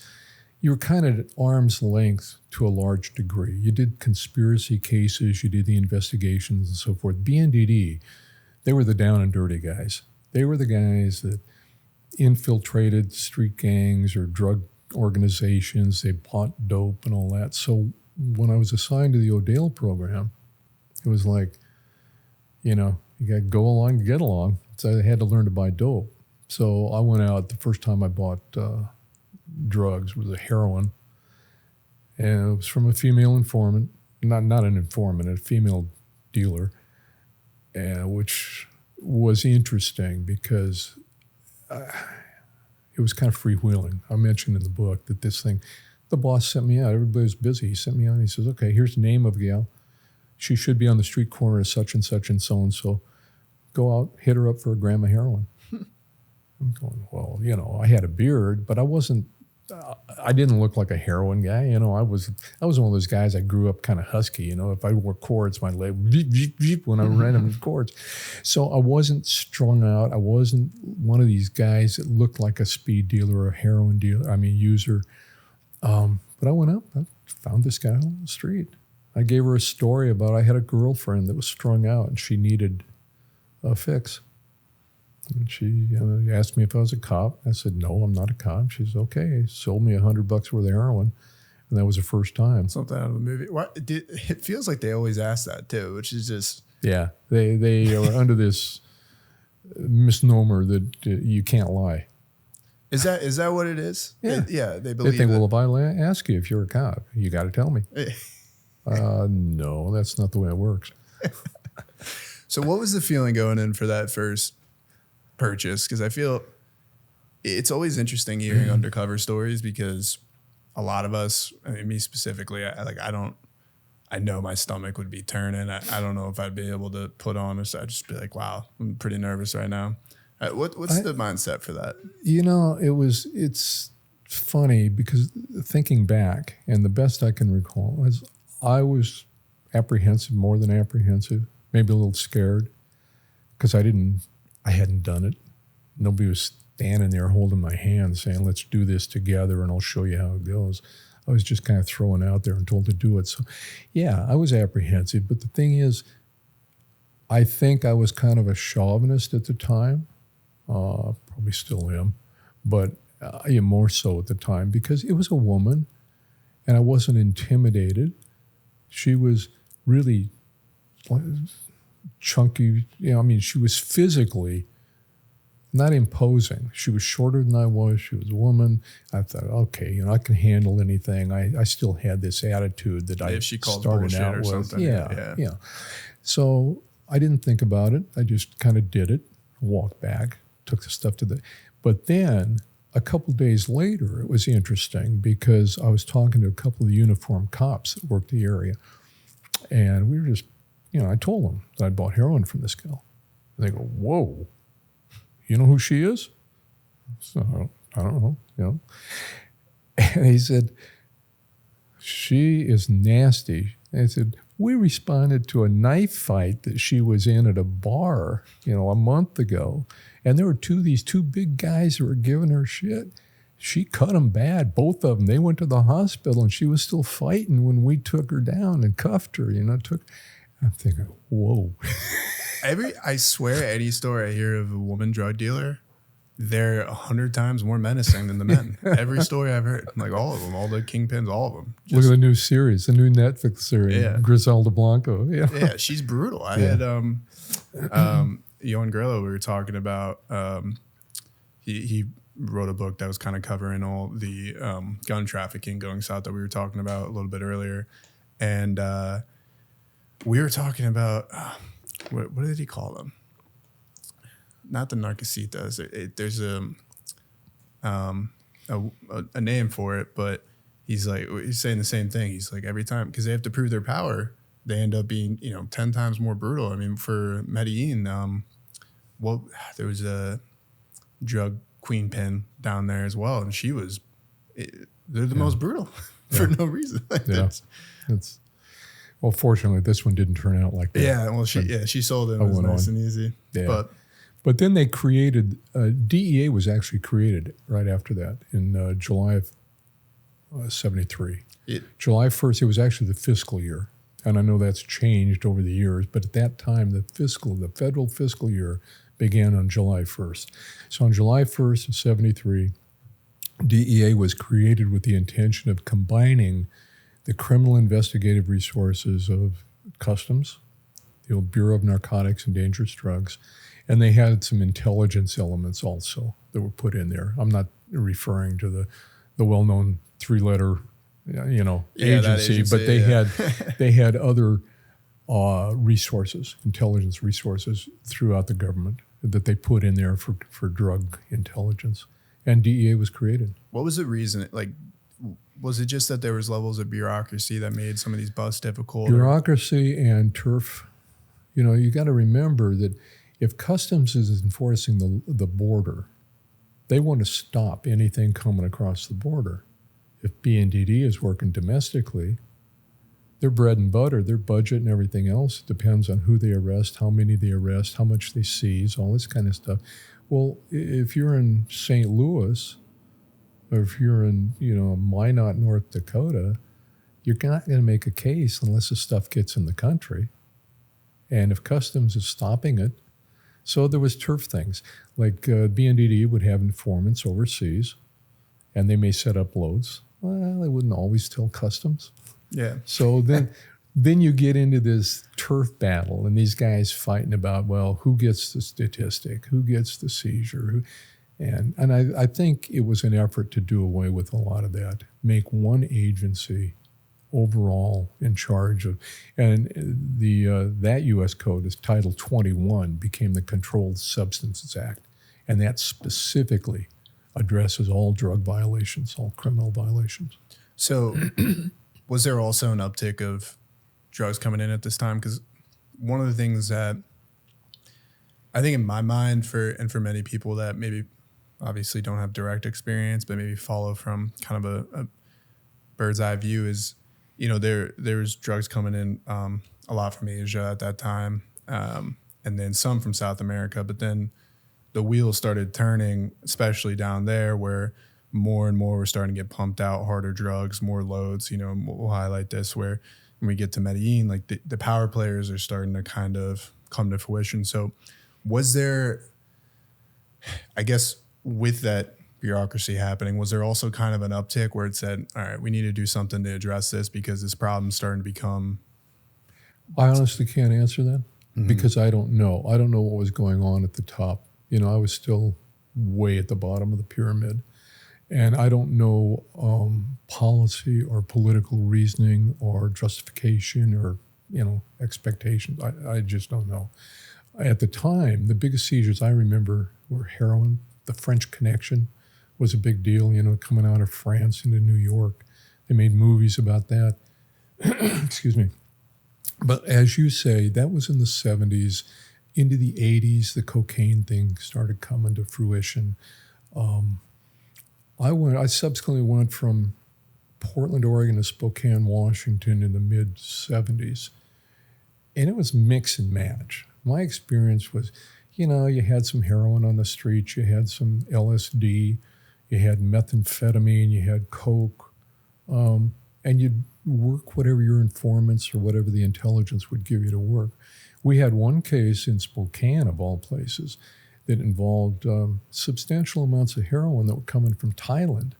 you were kind of at arm's length to a large degree. You did conspiracy cases, you did the investigations and so forth. BNDD, they were the down and dirty guys. They were the guys that infiltrated street gangs or drug organizations. They bought dope and all that. So when I was assigned to the ODALE program, it was like, you got to go along to get along. So I had to learn to buy dope. So I went out, the first time I bought drugs was a heroin. And it was from a female informant, not an informant, a female dealer, which was interesting because it it was kind of freewheeling. I mentioned in the book that this thing, the boss sent me out. Everybody was busy. He sent me out and he says, okay, here's the name of a gal. She should be on the street corner of such and so-and-so. Go out, hit her up for a gram of heroin. I'm going, well, you know, I had a beard, but I wasn't, I didn't look like a heroin guy. You know, I was one of those guys. I grew up kind of husky. You know, if I wore cords, my leg when I ran them with cords. So I wasn't strung out. I wasn't one of these guys that looked like a speed dealer or a heroin dealer. I mean, user. But I went up. I found this guy on the street. I gave her a story about I had a girlfriend that was strung out and she needed a fix. And she asked me if I was a cop. I said, no, I'm not a cop. She said, okay. Sold me $100 worth of heroin. And that was the first time. Something out of the movie. It feels like they always ask that too, which is just... Yeah. They are under this misnomer that you can't lie. Is that what it is? Yeah. They believe They think, it. well, if I ask you if you're a cop, you got to tell me. No, that's not the way it works. So what was the feeling going in for that first purchase? Because I feel it's always interesting hearing undercover stories because a lot of us, I mean, me specifically, I know my stomach would be turning. I don't know if I'd be able to put on, or so I'd just be like, wow, I'm pretty nervous right now. What's the mindset for that? You know, it's funny because thinking back, and the best I can recall is I was apprehensive, more than apprehensive, maybe a little scared because I hadn't done it. Nobody was standing there holding my hand saying, let's do this together and I'll show you how it goes. I was just kind of thrown out there and told to do it. So yeah, I was apprehensive. But the thing is, I think I was kind of a chauvinist at the time. Probably still am, but more so at the time because it was a woman and I wasn't intimidated. She was really chunky. You know, I mean, she was physically not imposing. She was shorter than I was. She was a woman. I thought, okay, you know, I can handle anything. I still had this attitude that I she called started bullshit out or with. something. Yeah. So I didn't think about it. I just kind of did it, walked back, took the stuff to the... But then a couple days later, it was interesting because I was talking to a couple of the uniformed cops that worked the area. And we were just, you know, I told them that I bought heroin from this girl. And they go, whoa, you know who she is? So I don't know, you know. And he said, she is nasty. And I said, we responded to a knife fight that she was in at a bar, you know, a month ago. And there were these two big guys who were giving her shit. She cut them bad, both of them. They went to the hospital and she was still fighting when we took her down and cuffed her, you know. I'm thinking, whoa. I swear any story I hear of a woman drug dealer, they're 100 times more menacing than the men. Every story I've heard, like all of them, all the kingpins, all of them. Look at the new series, the new Netflix series, Griselda Blanco. Yeah, she's brutal. I had Yohan Grillo, we were talking about, he wrote a book that was kind of covering all the gun trafficking going south that we were talking about a little bit earlier. And we were talking about, what did he call them? Not the narcositas. There's a name for it, but he's saying the same thing. He's like, every time, because they have to prove their power, they end up being, 10 times more brutal. I mean, for Medellin, there was a drug queen pin down there as well, and they're the most brutal for no reason. Well, fortunately, this one didn't turn out like that. Yeah, well, she sold it. It was nice and easy. Yeah. But then they created, DEA was actually created right after that in July of 73. July 1st, it was actually the fiscal year. And I know that's changed over the years, but at that time, the federal fiscal year began on July 1st. So on July 1st of 73, DEA was created with the intention of combining the criminal investigative resources of Customs, the old Bureau of Narcotics and Dangerous Drugs, and they had some intelligence elements also that were put in there. I'm not referring to the well-known three-letter, agency, but they had other resources, intelligence resources throughout the government that they put in there for drug intelligence. and DEA was created. What was the reason? Like, was it just that there was levels of bureaucracy that made some of these busts difficult? Bureaucracy and turf. You know, you got to remember that if Customs is enforcing the border, they want to stop anything coming across the border. If BNDD is working domestically, their bread and butter, their budget and everything else depends on who they arrest, how many they arrest, how much they seize, all this kind of stuff. Well, if you're in St. Louis, or if you're in, Minot, North Dakota, you're not going to make a case unless the stuff gets in the country. And if Customs is stopping it, so there was turf things. Like BNDD would have informants overseas, and they may set up loads. Well, they wouldn't always tell Customs. Yeah. So then you get into this turf battle, and these guys fighting about, well, who gets the statistic, who gets the seizure, and I think it was an effort to do away with a lot of that, make one agency overall in charge of, and that U.S. code is Title 21 became the Controlled Substances Act, and that specifically addresses all drug violations, all criminal violations. So was there also an uptick of drugs coming in at this time? Because one of the things that I think in my mind for many people that maybe obviously don't have direct experience, but maybe follow from kind of a bird's eye view is, there's drugs coming in a lot from Asia at that time, and then some from South America. But then the wheels started turning, especially down there, where more and more were starting to get pumped out, harder drugs, more loads. We'll highlight this where when we get to Medellin, like the power players are starting to kind of come to fruition. So was there, I guess, with that bureaucracy happening, was there also kind of an uptick where it said, all right, we need to do something to address this because this problem's starting to become... I honestly can't answer that because I don't know. I don't know what was going on at the top. I was still way at the bottom of the pyramid. And I don't know policy or political reasoning or justification or, expectations. I just don't know. At the time, the biggest seizures I remember were heroin. The French Connection was a big deal, coming out of France into New York. They made movies about that. Excuse me. But as you say, that was in the 70s. Into the 80s, the cocaine thing started coming to fruition. I subsequently went from Portland, Oregon to Spokane, Washington in the mid-70s. And it was mix and match. My experience was, you had some heroin on the streets, you had some LSD, you had methamphetamine, you had coke, and you'd work whatever your informants or whatever the intelligence would give you to work. We had one case in Spokane, of all places, that involved substantial amounts of heroin that were coming from Thailand.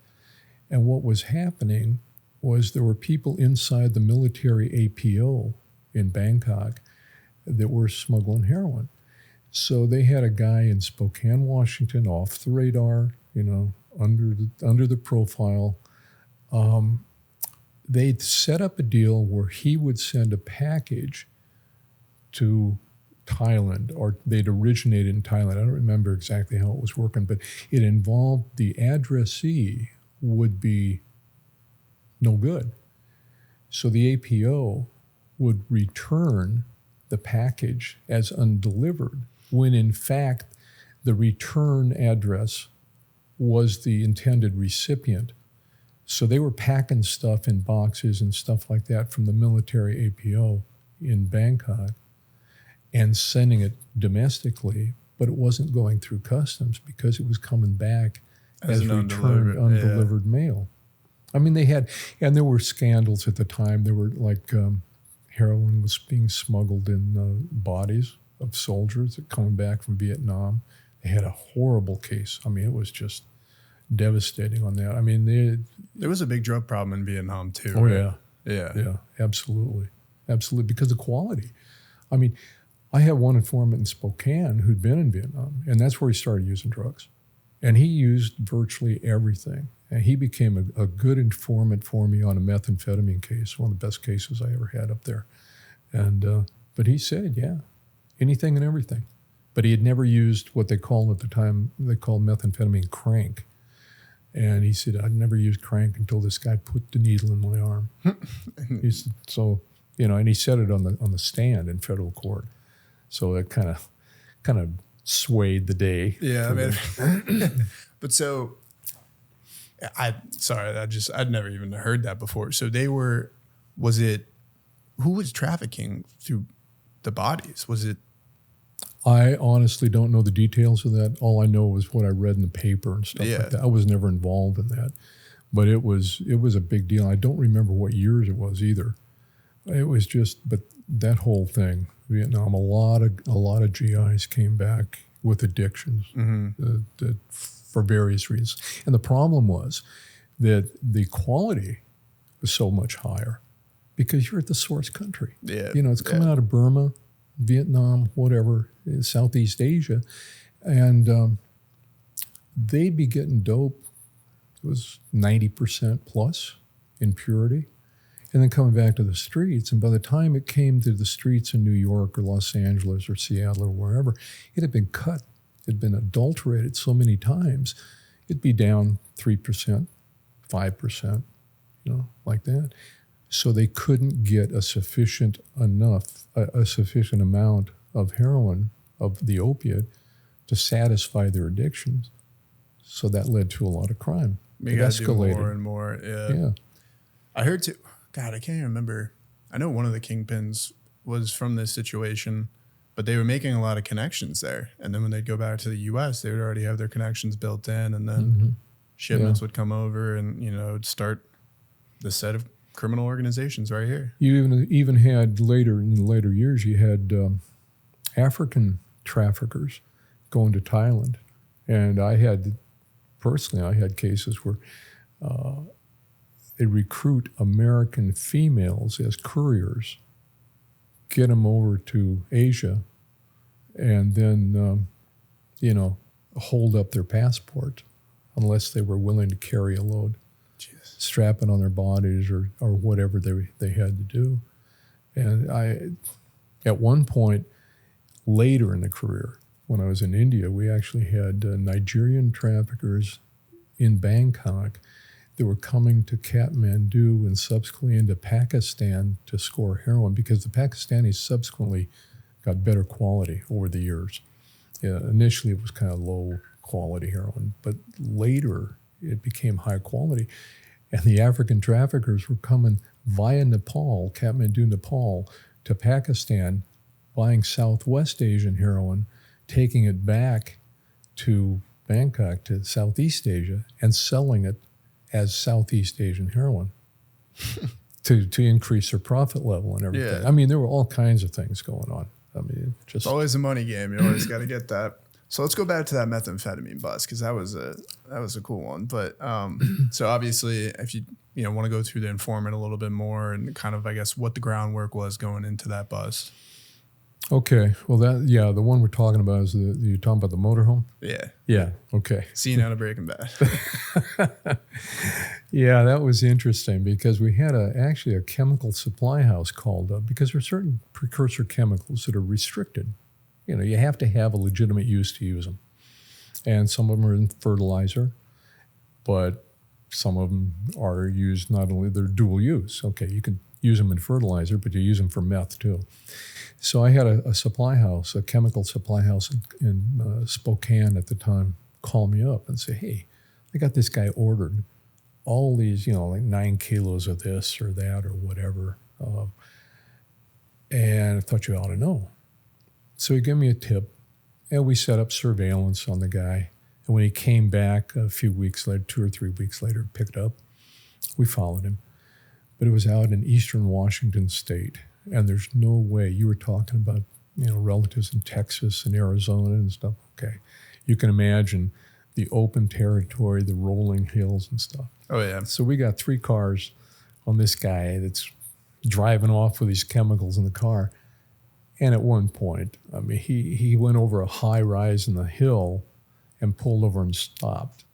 And what was happening was there were people inside the military APO in Bangkok that were smuggling heroin. So they had a guy in Spokane, Washington, off the radar, under the profile. They'd set up a deal where he would send a package to Thailand, or they'd originated in Thailand. I don't remember exactly how it was working, but it involved the addressee would be no good. So the APO would return the package as undelivered, when in fact the return address was the intended recipient. So they were packing stuff in boxes and stuff like that from the military APO in Bangkok and sending it domestically, but it wasn't going through customs because it was coming back as returned undelivered mail. I mean, there were scandals at the time. There were like heroin was being smuggled in bodies of soldiers that coming back from Vietnam. They had a horrible case. I mean, it was just devastating on that. I mean, there was a big drug problem in Vietnam too. Oh, right? Yeah, absolutely. Because of quality. I mean, I had one informant in Spokane who'd been in Vietnam, and that's where he started using drugs. And he used virtually everything. And he became a good informant for me on a methamphetamine case, one of the best cases I ever had up there. And but he said, yeah, anything and everything. But he had never used what they called at the time, they called methamphetamine crank. And he said, I'd never used crank until this guy put the needle in my arm. He said, so, and he said it on the stand in federal court. So it kind of swayed the day. Yeah, I mean, but so I'd never even heard that before. So who was trafficking through the bodies? Was it? I honestly don't know the details of that. All I know was what I read in the paper and stuff like that. I was never involved in that, but it was a big deal. I don't remember what years it was either. It was but that whole thing, Vietnam, a lot of GIs came back with addictions for various reasons. And the problem was that the quality was so much higher because you're at the source country. Yeah. It's coming out of Burma, Vietnam, whatever, Southeast Asia. And they'd be getting dope. It was 90% plus in purity. And then coming back to the streets. And by the time it came to the streets in New York or Los Angeles or Seattle or wherever, it had been cut. It had been adulterated so many times. It'd be down 3%, 5%, like that. So they couldn't get a sufficient amount of heroin, of the opiate, to satisfy their addictions. So that led to a lot of crime. It escalated more and more. Yeah. I heard too. God, I can't even remember. I know one of the kingpins was from this situation, but they were making a lot of connections there. And then when they'd go back to the U.S., they would already have their connections built in, and then shipments would come over, and it'd start the set of criminal organizations right here. You even had in later years, you had African traffickers going to Thailand, and I had cases where they recruit American females as couriers, get them over to Asia, and then hold up their passport unless they were willing to carry a load. Strap it on their bodies or whatever they had to do. And at one point, later in the career, when I was in India, we actually had Nigerian traffickers in Bangkok that were coming to Kathmandu and subsequently into Pakistan to score heroin because the Pakistanis subsequently got better quality over the years. Initially, it was kind of low quality heroin, but later it became high quality. And the African traffickers were coming via Nepal, Kathmandu, Nepal, to Pakistan, buying Southwest Asian heroin, taking it back to Bangkok, to Southeast Asia, and selling it as Southeast Asian heroin to increase their profit level and everything. Yeah. I mean, there were all kinds of things going on. I mean, it's always a money game. You always got to get that. So let's go back to that methamphetamine bust, because that was a cool one. But so obviously, if you want to go through the informant a little bit more and kind of, I guess, what the groundwork was going into that bust. Okay. Well, the one we're talking about is you're talking about the motorhome? Yeah. Yeah. Okay. Scene out of Breaking Bad. Yeah, that was interesting because we had actually a chemical supply house called up because there are certain precursor chemicals that are restricted. You have to have a legitimate use to use them. And some of them are in fertilizer, but some of them are used they're dual use. Okay, you can use them in fertilizer, but you use them for meth too. So I had a supply house, a chemical supply house in Spokane at the time, call me up and say, hey, I got this guy ordered all these, like 9 kilos of this or that or whatever. And I thought you ought to know. So he gave me a tip, and we set up surveillance on the guy. And when he came back a few weeks later, 2 or 3 weeks later, picked up, we followed him. But it was out in eastern Washington state, and there's no way. You were talking about, relatives in Texas and Arizona and stuff. Okay. You can imagine the open territory, the rolling hills and stuff. Oh, yeah. So we got 3 cars on this guy that's driving off with these chemicals in the car. And at one point, I mean, he went over a high rise in the hill and pulled over and stopped.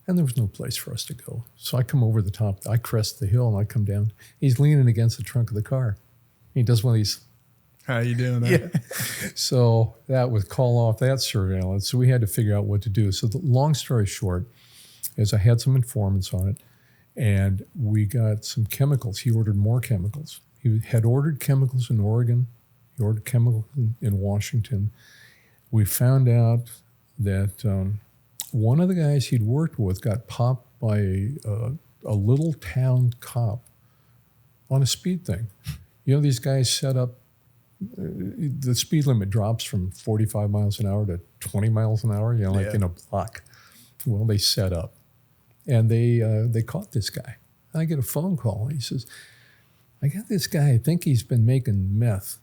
And there was no place for us to go. So I come over the top. I crest the hill, and I come down. He's leaning against the trunk of the car. He does one of these. How you doing there? Yeah. So that would call off that surveillance. So we had to figure out what to do. So the long story short, as I had some informants on it, and we got some chemicals. He ordered more chemicals. He had ordered chemicals in Oregon. He ordered chemicals in Washington. We found out that one of the guys he'd worked with got popped by a little town cop on a speed thing. You know, these guys set up, the speed limit drops from 45 miles an hour to 20 miles an hour, you know, like in a block. Well, they set up, and they caught this guy. I get a phone call. He says, I got this guy. I think he's been making meth.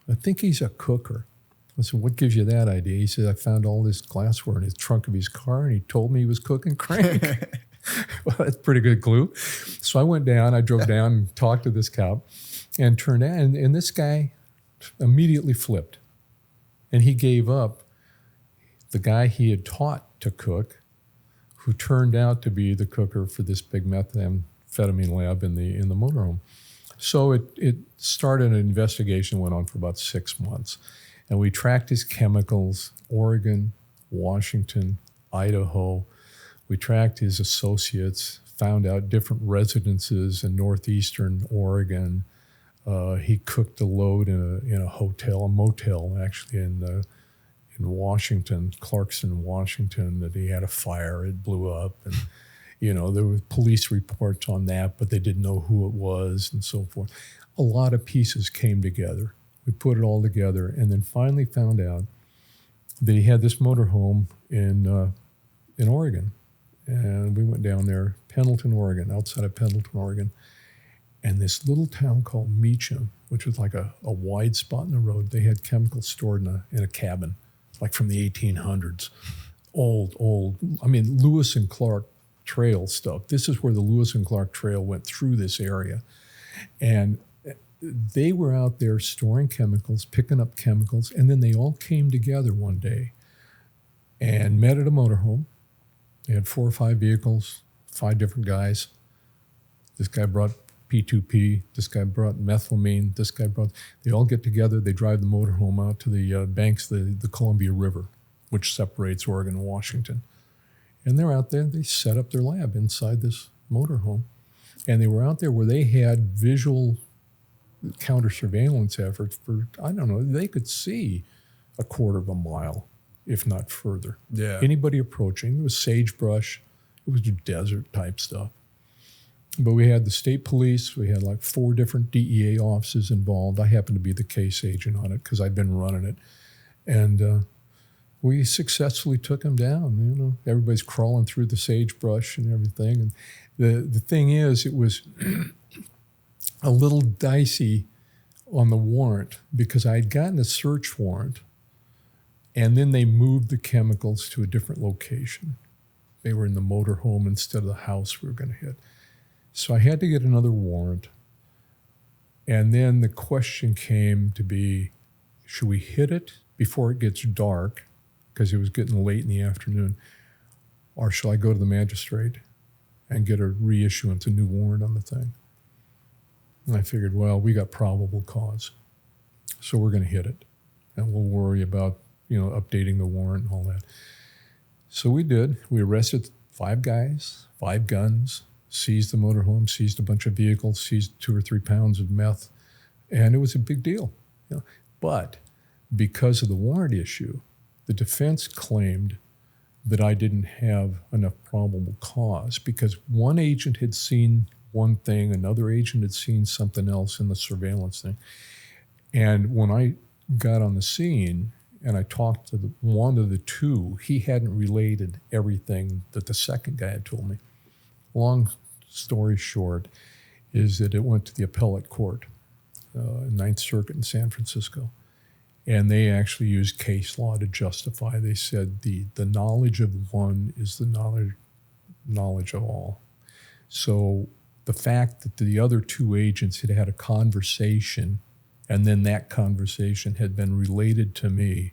I think he's a cooker. I said, what gives you that idea? He said, I found all this glassware in his trunk of his car, and he told me he was cooking crank. Well, that's a pretty good clue. So I went down, I drove down and talked to this cop, and turned out, and this guy immediately flipped. And he gave up the guy he had taught to cook, who turned out to be the cooker for this big methamphetamine lab in the motorhome. So it started, an investigation went on for about 6 months. And we tracked his chemicals, Oregon, Washington, Idaho. We tracked his associates, found out different residences in northeastern Oregon. He cooked a load in a hotel, a motel actually in Washington, Clarkson, Washington, that he had a fire, it blew up. And, you know, there were police reports on that, but they didn't know who it was and so forth. A lot of pieces came together. We put it all together, and then finally found out that he had this motorhome in Oregon. And we went down there, Pendleton, Oregon, outside of Pendleton, Oregon. And this little town called Meacham, which was like a wide spot in the road, they had chemicals stored in a cabin, like from the 1800s. Old. I mean, Lewis and Clark Trail stuff. This is where the Lewis and Clark Trail went through this area. And they were out there storing chemicals, picking up chemicals, and then they all came together one day and met at a motorhome. They had 4 or 5 vehicles, 5 different guys. This guy brought P2P. This guy brought methylamine. This guy brought... They all get together. They drive the motorhome out to the banks of the Columbia River, which separates Oregon and Washington. And they're out there. They set up their lab inside this motorhome. And they were out there where they had visual counter-surveillance efforts for, I don't know, they could see a quarter of a mile, if not further. Yeah. Anybody approaching, it was sagebrush, it was desert type stuff. But we had the state police, we had like 4 different DEA offices involved. I happened to be the case agent on it because I'd been running it. And we successfully took him down. You know, everybody's crawling through the sagebrush and everything. And the thing is, it was a little dicey on the warrant because I had gotten a search warrant, and then they moved the chemicals to a different location. They were in the motorhome instead of the house we were going to hit. So I had to get another warrant. And then the question came to be, should we hit it before it gets dark, because it was getting late in the afternoon, or shall I go to the magistrate and get a reissuance, a new warrant on the thing? And I figured, well, we got probable cause, so we're going to hit it, and we'll worry about, you know, updating the warrant and all that. So we did. We arrested 5 guys, 5 guns, seized the motorhome, seized a bunch of vehicles, seized 2 or 3 pounds of meth, and it was a big deal. You know? But because of the warrant issue, the defense claimed that I didn't have enough probable cause because one agent had seen one thing, another agent had seen something else in the surveillance thing. And when I got on the scene and I talked to one of the 2, he hadn't related everything that the second guy had told me. Long story short is that it went to the appellate court, 9th Circuit in San Francisco. And they actually used case law to justify. They said the knowledge of one is the knowledge of all. So the fact that the other 2 agents had had a conversation, and then that conversation had been related to me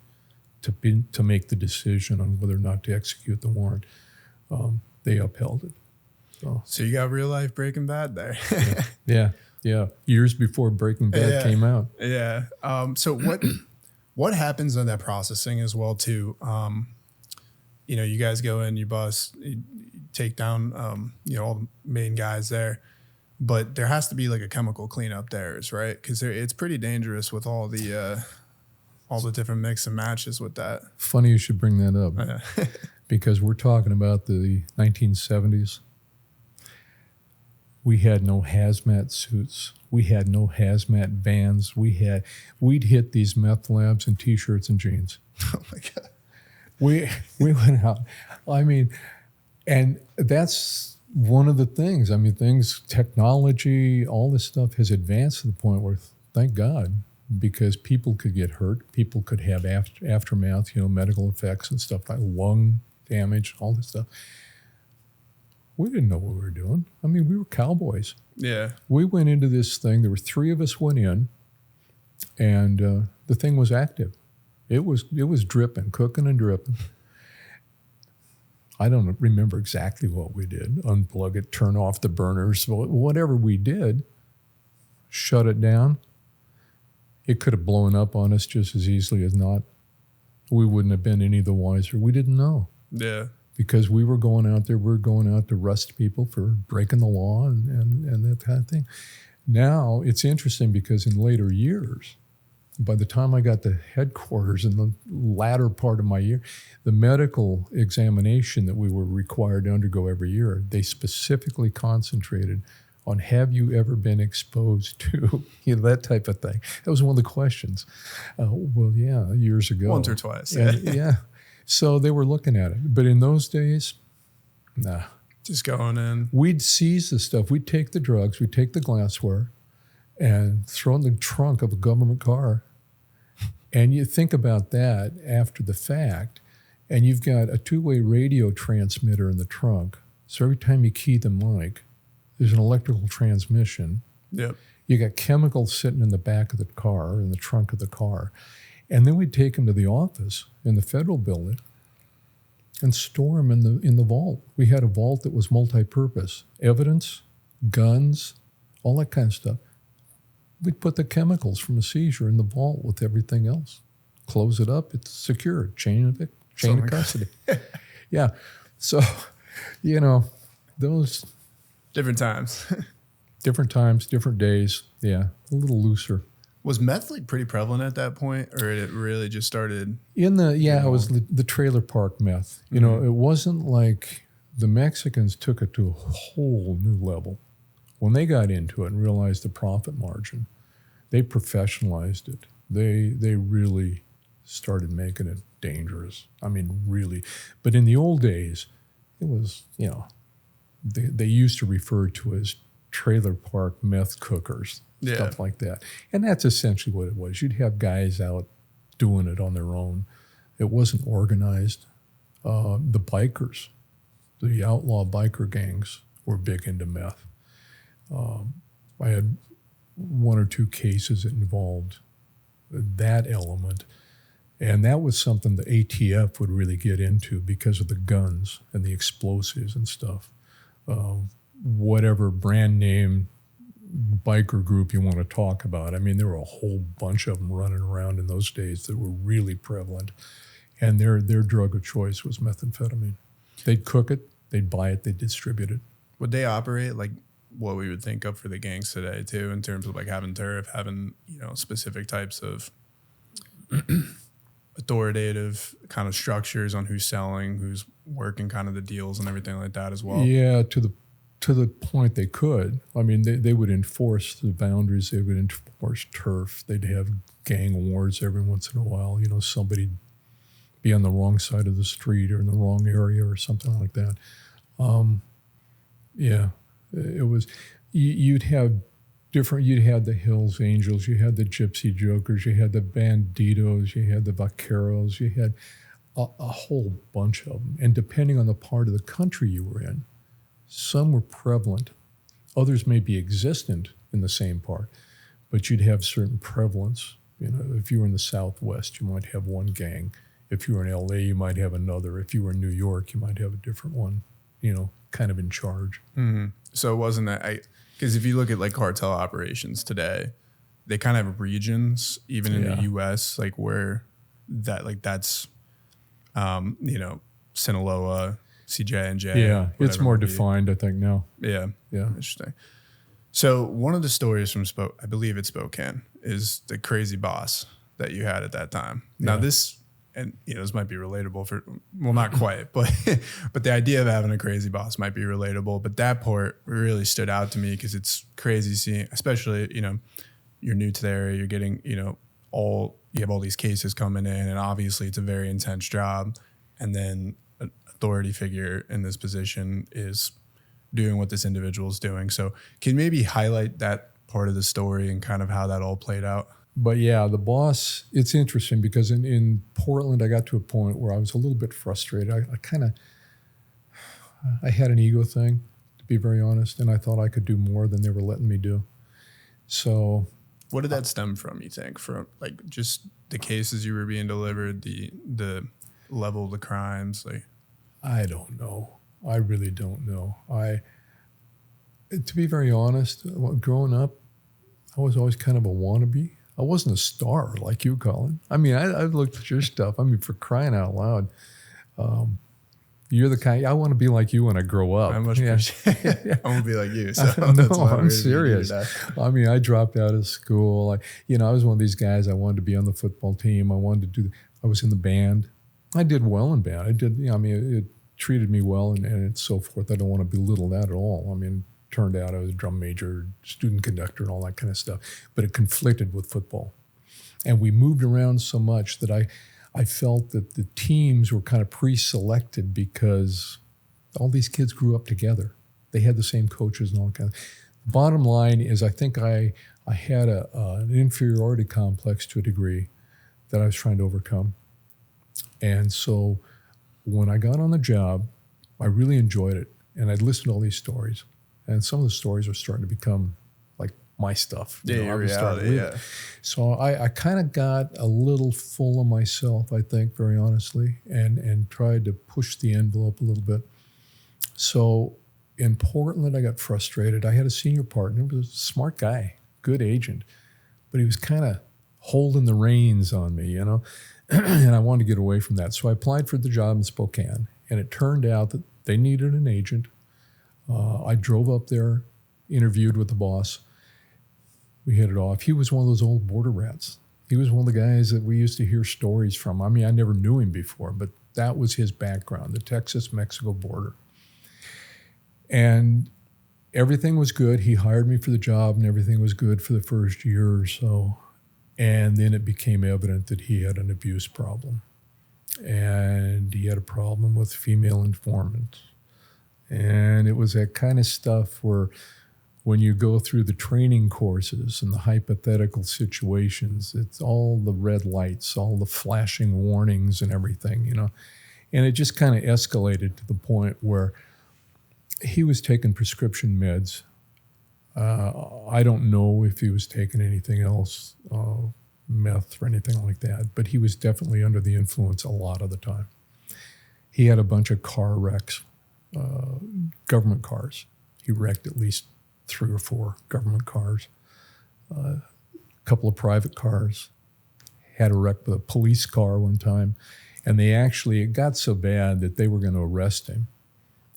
to make the decision on whether or not to execute the warrant, they upheld it. So you got real life Breaking Bad there. Yeah. Years before Breaking Bad came out. Yeah. So what happens on that processing as well too? You know, you guys go in, you bust, take down, all the main guys there. But there has to be like a chemical cleanup there, right? Because it's pretty dangerous with all the different mix and matches with that. Funny you should bring that up because we're talking about the 1970s. We had no hazmat suits. We had no hazmat vans. We'd hit these meth labs in T-shirts and jeans. Oh my God. We went out. I mean, and that's one of the things. I mean, technology, all this stuff has advanced to the point where, thank God, because people could get hurt, people could have aftermath, medical effects and stuff like lung damage, all this stuff. We didn't know what we were doing. I mean, we were cowboys. Yeah. We went into this thing. There were 3 of us went in, and the thing was active. It was dripping, cooking and dripping. I don't remember exactly what we did. Unplug it, turn off the burners, whatever we did, shut it down. It could have blown up on us just as easily as not. We wouldn't have been any the wiser. We didn't know. Yeah. Because we were going out there, to arrest people for breaking the law and that kind of thing. Now, it's interesting because in later years, by the time I got to headquarters in the latter part of my year, the medical examination that we were required to undergo every year, they specifically concentrated on, have you ever been exposed to that type of thing? That was one of the questions. Well, yeah, years ago. Once or twice. Yeah. So they were looking at it. But in those days, nah. Just going in. We'd seize the stuff. We'd take the drugs, we'd take the glassware and throw in the trunk of a government car. And you think about that after the fact, and you've got a 2-way radio transmitter in the trunk. So every time you key the mic, there's an electrical transmission. Yep. You got chemicals sitting in the back of the car, in the trunk of the car. And then we'd take them to the office in the federal building and store them in the vault. We had a vault that was multi-purpose. Evidence, guns, all that kind of stuff. We'd put the chemicals from a seizure in the vault with everything else. Close it up, it's secure. Chain of custody. Yeah. So, those... Different times. Different times, different days. Yeah, a little looser. Was meth pretty prevalent at that point, or it really just started? It was the trailer park meth. It wasn't like the Mexicans took it to a whole new level. When they got into it and realized the profit margin, they professionalized it. They really started making it dangerous. I mean, really. But in the old days, it was, they used to refer to as trailer park meth cookers, stuff like that. And that's essentially what it was. You'd have guys out doing it on their own. It wasn't organized. The bikers, the outlaw biker gangs were big into meth. I had 1 or 2 cases that involved that element. And that was something the ATF would really get into because of the guns and the explosives and stuff. Whatever brand name biker group you want to talk about. I mean, there were a whole bunch of them running around in those days that were really prevalent. And their drug of choice was methamphetamine. They'd cook it, they'd buy it, they'd distribute it. Would they operate like what we would think of for the gangs today too, in terms of like having turf, having, specific types of authoritative kind of structures on who's selling, who's working kind of the deals and everything like that as well? Yeah, to the point they could. I mean, they would enforce the boundaries. They would enforce turf. They'd have gang wars every once in a while. Somebody be on the wrong side of the street or in the wrong area or something like that. It was, you'd have different, you'd have the Hills Angels, you had the Gypsy Jokers, you had the Banditos, you had the Vaqueros, you had a whole bunch of them. And depending on the part of the country you were in, some were prevalent. Others may be existent in the same part, but you'd have certain prevalence. If you were in the Southwest, you might have one gang. If you were in LA, you might have another. If you were in New York, you might have a different one, kind of in charge. Mm-hmm. So it wasn't that, because if you look at like cartel operations today, they kind of have regions, even in the US, like where that, like that's, Sinaloa, CJ and J. Yeah, it's whatever more it might be. defined, I think, now. Yeah. Yeah. Interesting. So one of the stories from I believe it's Spokane, is the crazy boss that you had at that time. Now Yeah. this, and this might be relatable well, not quite, but but the idea of having a crazy boss might be relatable. But that part really stood out to me because it's crazy seeing, especially, you're new to the area, you're getting, you have all these cases coming in, and obviously it's a very intense job. And then an authority figure in this position is doing what this individual is doing. So can you maybe highlight that part of the story and kind of how that all played out? But yeah, the boss, it's interesting because in Portland, I got to a point where I was a little bit frustrated. I had an ego thing, to be very honest, and I thought I could do more than they were letting me do. So what did that stem from, you think? From like just the cases you were being delivered, the level of the crimes? Like, I don't know. I really don't know. To be very honest, growing up, I was always kind of a wannabe. I wasn't a star like you, Colin. I mean, I looked at your stuff. I mean, for crying out loud, you're the kind. I want to be like you when I grow up. I much appreciate it. I want to be like you. So no, that's why I I'm really serious. needed that. I mean, I dropped out of school. I was one of these guys. I wanted to be on the football team. I wanted to I was in the band. I did well in band. I did. It treated me well and so forth. I don't want to belittle that at all. I mean, turned out I was a drum major, student conductor, and all that kind of stuff. But it conflicted with football. And we moved around so much that I felt that the teams were kind of pre-selected because all these kids grew up together. They had the same coaches and all that kind of. Bottom line is I think I had an inferiority complex to a degree that I was trying to overcome. And so when I got on the job, I really enjoyed it. And I'd listened to all these stories. And some of the stories were starting to become like my stuff. Yeah, your I was starting to reality, live it. So I kind of got a little full of myself, I think, very honestly, and tried to push the envelope a little bit. So in Portland, I got frustrated. I had a senior partner, he was a smart guy, good agent, but he was kind of holding the reins on me, and I wanted to get away from that. So I applied for the job in Spokane, and it turned out that they needed an agent. I drove up there, interviewed with the boss. We hit it off. He was one of those old border rats. He was one of the guys that we used to hear stories from. I mean, I never knew him before, but that was his background, the Texas-Mexico border. And everything was good. He hired me for the job, and everything was good for the first year or so. And then it became evident that he had an abuse problem. And he had a problem with female informants. And it was that kind of stuff where when you go through the training courses and the hypothetical situations, it's all the red lights, all the flashing warnings and everything, And it just kind of escalated to the point where he was taking prescription meds. I don't know if he was taking anything else, meth or anything like that, but he was definitely under the influence a lot of the time. He had a bunch of car wrecks, government cars. He wrecked at least 3 or 4 government cars, a couple of private cars. Had a wreck with a police car one time, and it got so bad that they were going to arrest him.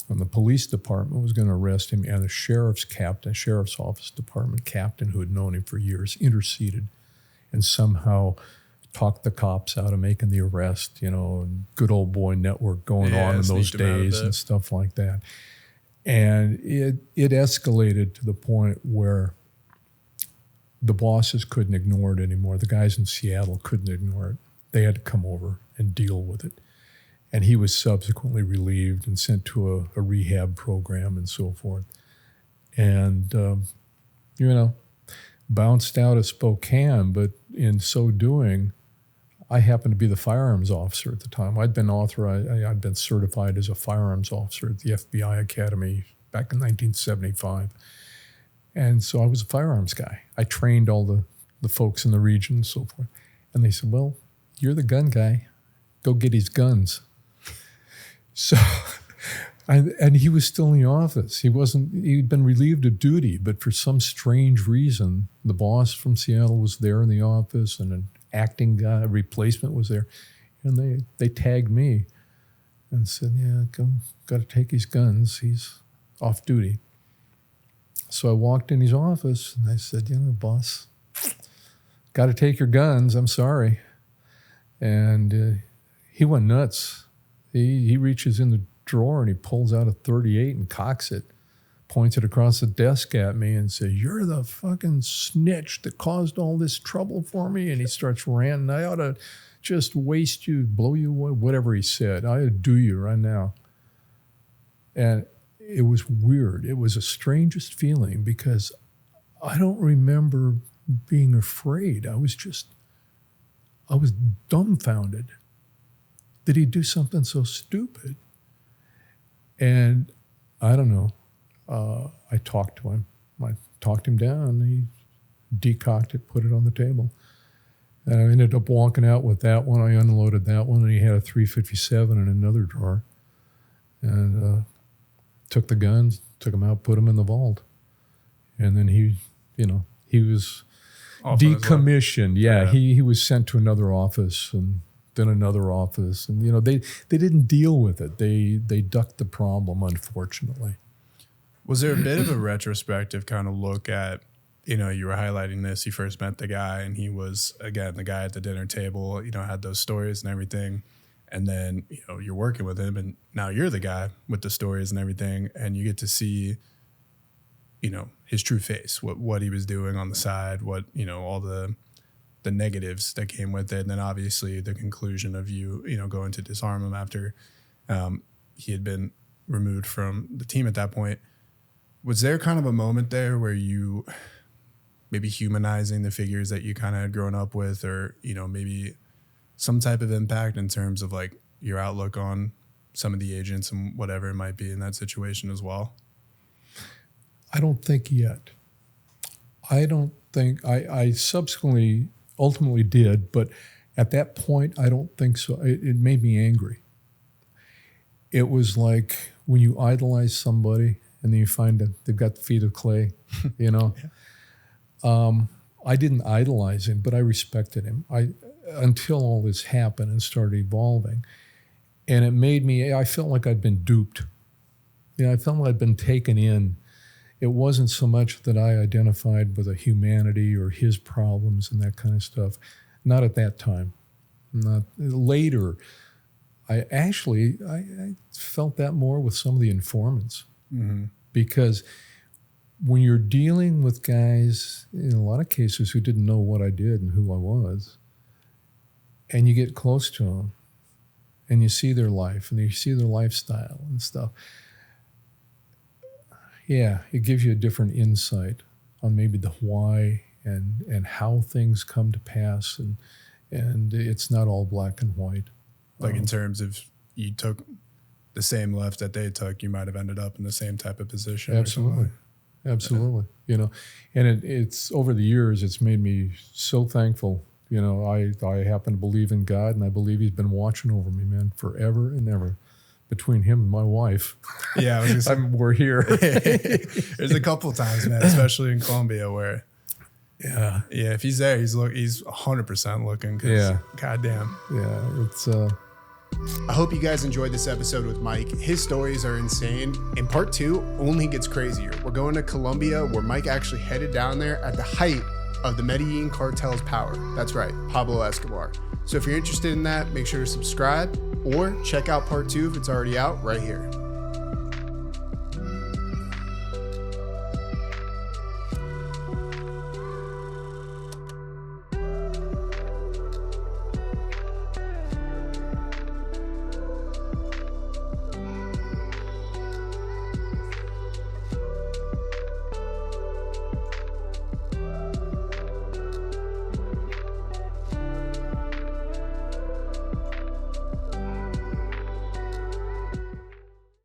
And the police department was going to arrest him, and the sheriff's office department captain who had known him for years interceded and somehow talked the cops out of making the arrest, and good old boy network going on in those days and stuff like that. And it escalated to the point where the bosses couldn't ignore it anymore. The guys in Seattle couldn't ignore it. They had to come over and deal with it. And he was subsequently relieved and sent to a rehab program and so forth. And, bounced out of Spokane, but in so doing, I happened to be the firearms officer at the time. I'd been certified as a firearms officer at the FBI Academy back in 1975. And so I was a firearms guy. I trained all the folks in the region and so forth. And they said, well, you're the gun guy. Go get his guns. So, and he was still in the office. He'd been relieved of duty, but for some strange reason, the boss from Seattle was there in the office and an acting guy, a replacement was there. And they tagged me. and said, yeah, got to take his guns. He's off duty. So I walked in his office and I said, boss, got to take your guns. I'm sorry. And he went nuts. He reaches in the drawer and he pulls out a .38 and cocks it, points it across the desk at me and says, you're the fucking snitch that caused all this trouble for me. And he starts ranting, I ought to just waste you, blow you away, whatever he said. I ought to do you right now. And it was weird. It was the strangest feeling because I don't remember being afraid. I was dumbfounded. Did he do something so stupid? And I don't know. I talked to him. I talked him down. He decocked it, put it on the table. And I ended up walking out with that one. I unloaded that one, and he had a .357 in another drawer. And took the guns, took them out, put them in the vault. And then he was decommissioned. Yeah, he was sent to another office and then another office. And, they didn't deal with it. They ducked the problem, unfortunately. Was there a bit of a retrospective kind of look at, you were highlighting this, you first met the guy and he was, again, the guy at the dinner table, had those stories and everything. And then, you're working with him and now you're the guy with the stories and everything. And you get to see, his true face, what he was doing on the side, what, all the negatives that came with it. And then obviously the conclusion of you, going to disarm him after he had been removed from the team at that point. Was there kind of a moment there where you maybe humanizing the figures that you kind of had grown up with, or, maybe some type of impact in terms of like your outlook on some of the agents and whatever it might be in that situation as well? I don't think yet. I don't think I subsequently ultimately did, but at that point, I don't think so. It made me angry. It was like when you idolize somebody and then you find that they've got the feet of clay, Yeah. I didn't idolize him, but I respected him. Until all this happened and started evolving. And it made me, I felt like I'd been duped. I felt like I'd been taken in. It wasn't so much that I identified with a humanity or his problems and that kind of stuff. Not at that time. Not later. I felt that more with some of the informants. Mm-hmm. Because when you're dealing with guys, in a lot of cases, who didn't know what I did and who I was, and you get close to them, and you see their life, and you see their lifestyle and stuff, yeah, it gives you a different insight on maybe the why and how things come to pass, and it's not all black and white. Like in terms of you took the same left that they took, you might have ended up in the same type of position. Absolutely. Absolutely. And it's over the years, it's made me so thankful. I happen to believe in God, and I believe he's been watching over me, man, forever and ever. Between him and my wife. Yeah, we're here. There's a couple of times, man, especially in Colombia where, yeah, if he's there, he's 100% looking. Yeah. Goddamn. Yeah, it's... I hope you guys enjoyed this episode with Mike. His stories are insane. And part 2 only gets crazier. We're going to Colombia, where Mike actually headed down there at the height of the Medellin cartel's power. That's right, Pablo Escobar. So if you're interested in that, make sure to subscribe or check out part 2 if it's already out right here.